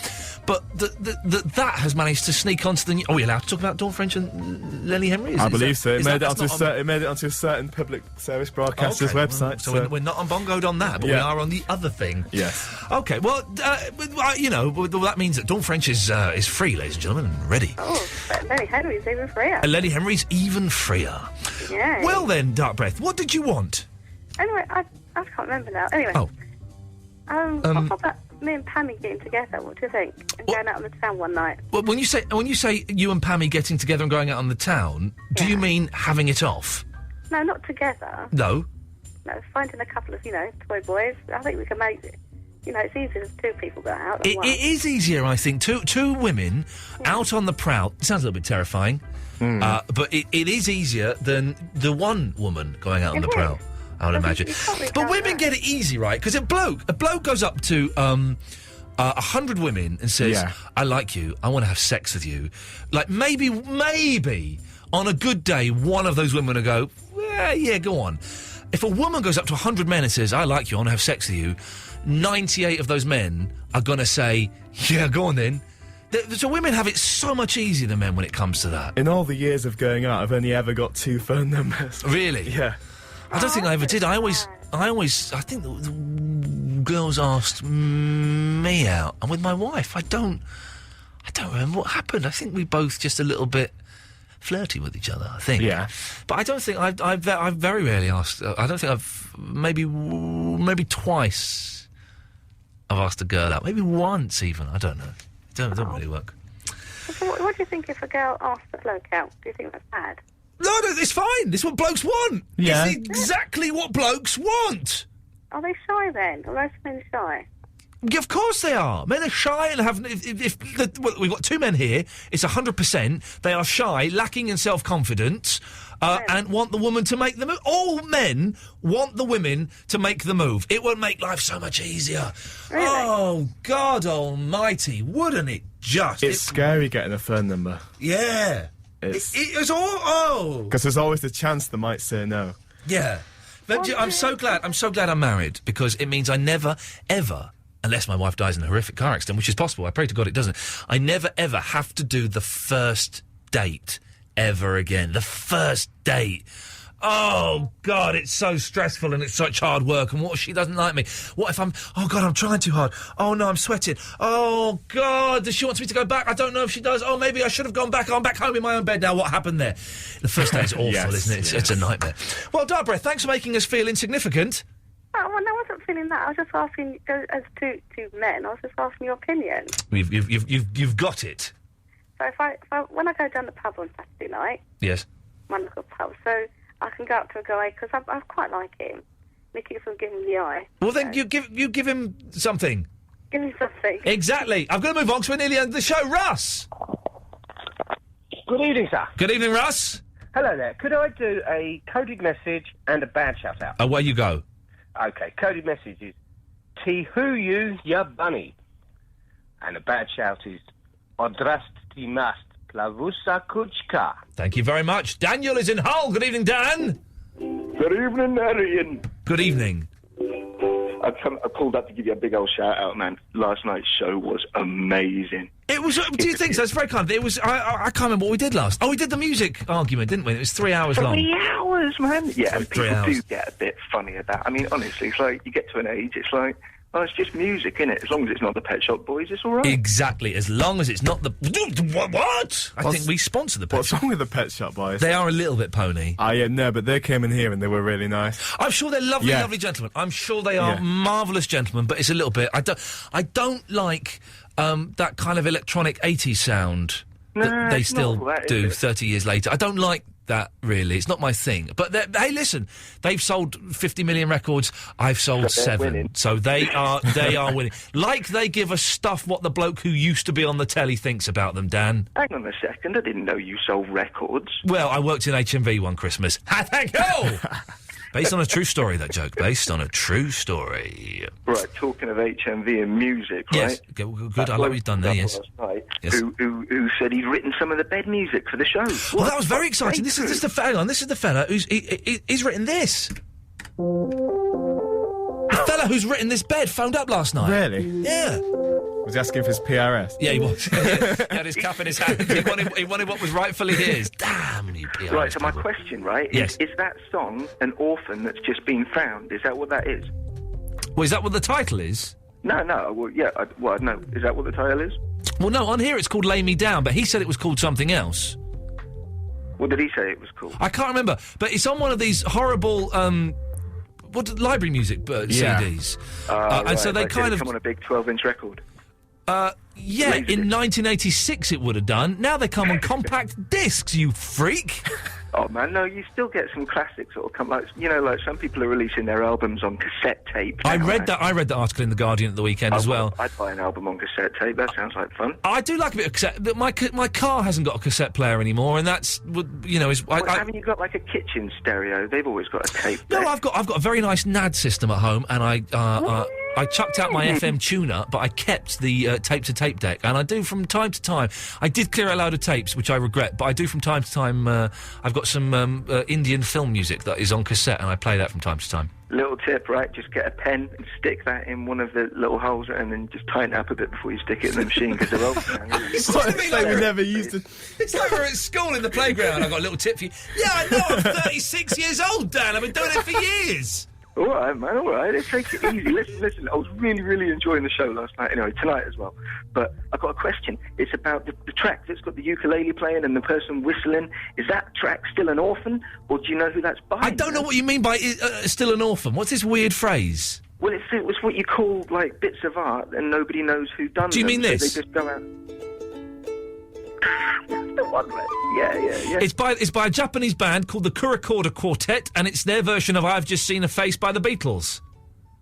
But that has managed to sneak onto the news. Are we allowed to talk about Dawn French and Lenny Henry? I believe so. It made it onto a certain public service broadcaster's website. So we're not unbongoed on that, but we are on the other thing. Yes. Okay. Well, that means that Dawn French is free, ladies and gentlemen, and ready. Oh, but Lenny Henry's even freer. And Lenny Henry's even freer. Yeah. Well then, Dark Breath, what did you want? Anyway, I can't remember now. Anyway. Oh. me and Pammy getting together. What do you think? And going out on the town one night. Well, when you say you and Pammy getting together and going out on the town, do you mean having it off? No, not together. No. No, finding a couple of, toy boys. I think we can make it. It's easier if two people go out than one. It is easier, I think. Two women out on the prowl. It sounds a little bit terrifying, but it is easier than the one woman going out on the prowl. I would imagine. But women get it easy, right? Because a bloke goes up to 100 women and says, "I like you. I want to have sex with you." Like maybe on a good day, one of those women will go, "Yeah, go on." If a woman goes up to 100 men and says, "I like you. I want to have sex with you," 98 of those men are going to say, "Yeah, go on then." So women have it so much easier than men when it comes to that. In all the years of going out, I've only ever got 2 phone numbers. Really? Yeah. I don't think I ever did. I think the girls asked me out, and with my wife, I don't remember what happened. I think we both just a little bit flirty with each other, I think. Yeah. But I don't think I've very rarely asked. I don't think I've maybe twice. I've asked a girl out. Maybe once even. I don't know. It don't really work. So what do you think if a girl asks a bloke out? Do you think that's bad? No, it's fine. This is what blokes want. Yeah. It's exactly what blokes want. Are they shy then? Are most men shy? Yeah, of course they are. Men are shy and have. Well, we've got 2 men here. It's 100%. They are shy, lacking in self-confidence, and want the woman to make the move. All men want the women to make the move. It would make life so much easier. Really? Oh, God Almighty! Wouldn't it just? It's scary getting a phone number. Yeah. It's all. Oh. Because there's always the chance they might say no. Yeah. But I'm so glad I'm married, because it means I never ever. Unless my wife dies in a horrific car accident, which is possible. I pray to God it doesn't. I never, ever have to do the first date ever again. The first date. Oh, God, it's so stressful and it's such hard work. And what if she doesn't like me? What if I'm trying too hard. Oh, no, I'm sweating. Oh, God, does she want me to go back? I don't know if she does. Oh, maybe I should have gone back. I'm back home in my own bed now. What happened there? The first date is awful, isn't it? It's a nightmare. Well, Darbreth, thanks for making us feel insignificant. Oh, well, I wasn't feeling that. I was just asking, as two men, I was just asking your opinion. You've got it. So if I when I go down the pub on Saturday night, yes, my local pub, so I can go up to a guy because I quite like him. He keeps on giving me the eye. Well, then you give him something. Give him something. Exactly. I've got to move on because we're nearly end of the show. Russ. Good evening, sir. Good evening, Russ. Hello there. Could I do a coded message and a bad shout out? Away you go. Okay, coded message is Tihuyu ya bunny. And the bad shout is Odrasti mast plavusa kuchka. Thank you very much. Daniel is in Hull. Good evening, Dan. Good evening, Iain. Good evening. I called up to give you a big old shout out, man. Last night's show was amazing. It was. Do you think so? That's very kind. It was. I can't remember what we did last. Oh, we did the music argument, didn't we? It was 3 hours long. 3 hours, man. Yeah, and people 3 hours. do get a bit funny about. I mean, honestly, it's like you get to an age. It's like, oh, it's just music, innit? As long as it's not the Pet Shop Boys, it's all right. Exactly. As long as it's not the what? I think we sponsor the Pet What's Shop. wrong with the Pet Shop Boys? They are a little bit pony. No, but they came in here and they were really nice. I'm sure they're lovely, lovely gentlemen. I'm sure they are marvellous gentlemen, but it's a little bit. I don't like that kind of electronic 80s sound that they still do 30 years later. I don't like that, really. It's not my thing. But hey, listen, they've sold 50 million records. I've sold 7. Winning. So they are winning. Like they give us stuff what the bloke who used to be on the telly thinks about them, Dan. Hang on a second, I didn't know you sold records. Well, I worked in HMV one Christmas. Thank you! Based on a true story, that joke. Based on a true story. Right, talking of HMV and music, right? Yes, good. I like what you've done there, yes. Yes. Who said he'd written some of the bed music for the show. Well, that was very exciting. This is the fella he's written this. The fella who's written this bed phoned up last night. Really? Yeah. Was he asking for his PRS? Yeah, he was. He had his cap in his hand. He wanted what was rightfully his. Damn you, PRS. Right, so my question, right, is that song an orphan that's just been found? Is that what that is? Well, is that what the title is? No. Well, yeah, no. Is that what the title is? Well, no, on here it's called Lay Me Down, but he said it was called something else. What did he say it was called? I can't remember, but it's on one of these horrible what library music CDs. And so they kind of come on a big 12-inch record. Yeah, in 1986 it would have done. Now they come on compact discs, you freak. Oh man, no, you still get some classics that will come, like some people are releasing their albums on cassette tape. I read that article in The Guardian at the weekend as well. I'd buy an album on cassette tape. That sounds like fun. I do like a bit of cassette. But my car hasn't got a cassette player anymore, and that's haven't you got like a kitchen stereo? They've always got a tape. No, I've got a very nice NAD system at home, and I chucked out my FM tuner, but I kept the tape-to-tape deck, and I do from time to time. I did clear a load of tapes, which I regret, but I do from time to time. I've got some Indian film music that is on cassette, and I play that from time to time. Little tip, right? Just get a pen and stick that in one of the little holes, and then just tighten it up a bit before you stick it in the machine, because they're old now. It's like we never used it. It's like we're at school in the playground. I've got a little tip for you. Yeah, I know, I'm 36 years old, Dan. I've been doing it for years. All right, man, all right. Let's take it easy. Listen, I was really, really enjoying the show last night. Anyway, tonight as well. But I've got a question. It's about the track that's got the ukulele playing and the person whistling. Is that track still an orphan, or do you know who that's by? I don't know what you mean by still an orphan. What's this weird phrase? Well, it's what you call, like, bits of art, and nobody knows who done them. Do you mean this? So they just go out... The one, right? Yeah. It's by a Japanese band called the Kurokoda Quartet, and it's their version of "I've Just Seen a Face" by the Beatles.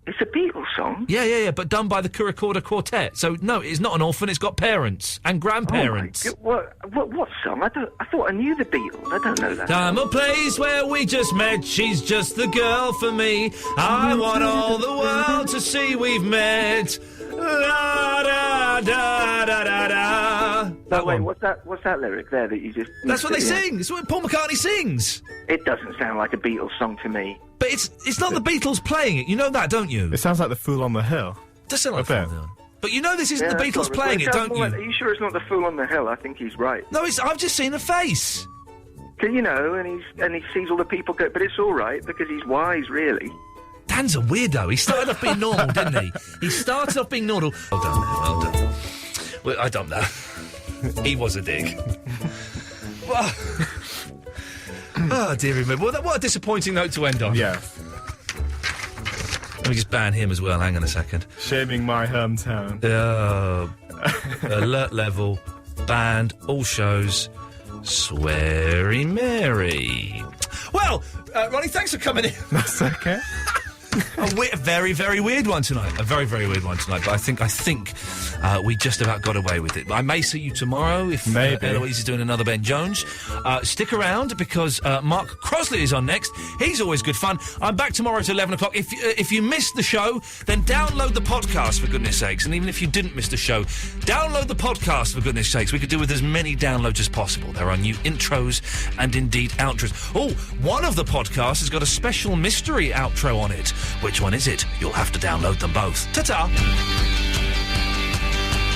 It's a Beatles song? Yeah, but done by the Kurokoda Quartet. So, no, it's not an orphan, it's got parents and grandparents. Oh what song? I thought I knew the Beatles. I don't know that. I'm a place where we just met, she's just the girl for me. I want all the world to see we've met. La da da da da da. No, wait, what's that lyric there that you just... That's what they sing. It's what Paul McCartney sings. It doesn't sound like a Beatles song to me. But it's not the Beatles playing it. You know that, don't you? It sounds like the Fool on the Hill. Does sound like the Fool on the Hill. But you know this isn't the Beatles playing it, don't you? Are you sure it's not the Fool on the Hill? I think he's right. No, I've just seen a face. You know, and he sees all the people go... But it's all right, because he's wise, really. Dan's a weirdo. He started off being normal, didn't he? He started off being normal. Well done. Well, I don't know. He was a dig. Oh, dearie me. Well, what a disappointing note to end on. Yeah. Let me just ban him as well. Hang on a second. Shaming my hometown. Alert level. Banned. All shows. Sweary Mary. Well, Ronnie, thanks for coming in. That's okay. A very, very weird one tonight. A very, very weird one tonight. But I think we just about got away with it. I may see you tomorrow if Eloise is doing another Ben Jones. Stick around because Mark Crosley is on next. He's always good fun. I'm back tomorrow at 11 o'clock. If you missed the show, then download the podcast, for goodness sakes. And even if you didn't miss the show, download the podcast, for goodness sakes. We could do with as many downloads as possible. There are new intros and indeed outros. Oh, one of the podcasts has got a special mystery outro on it. Which one is it? You'll have to download them both. Ta-ta!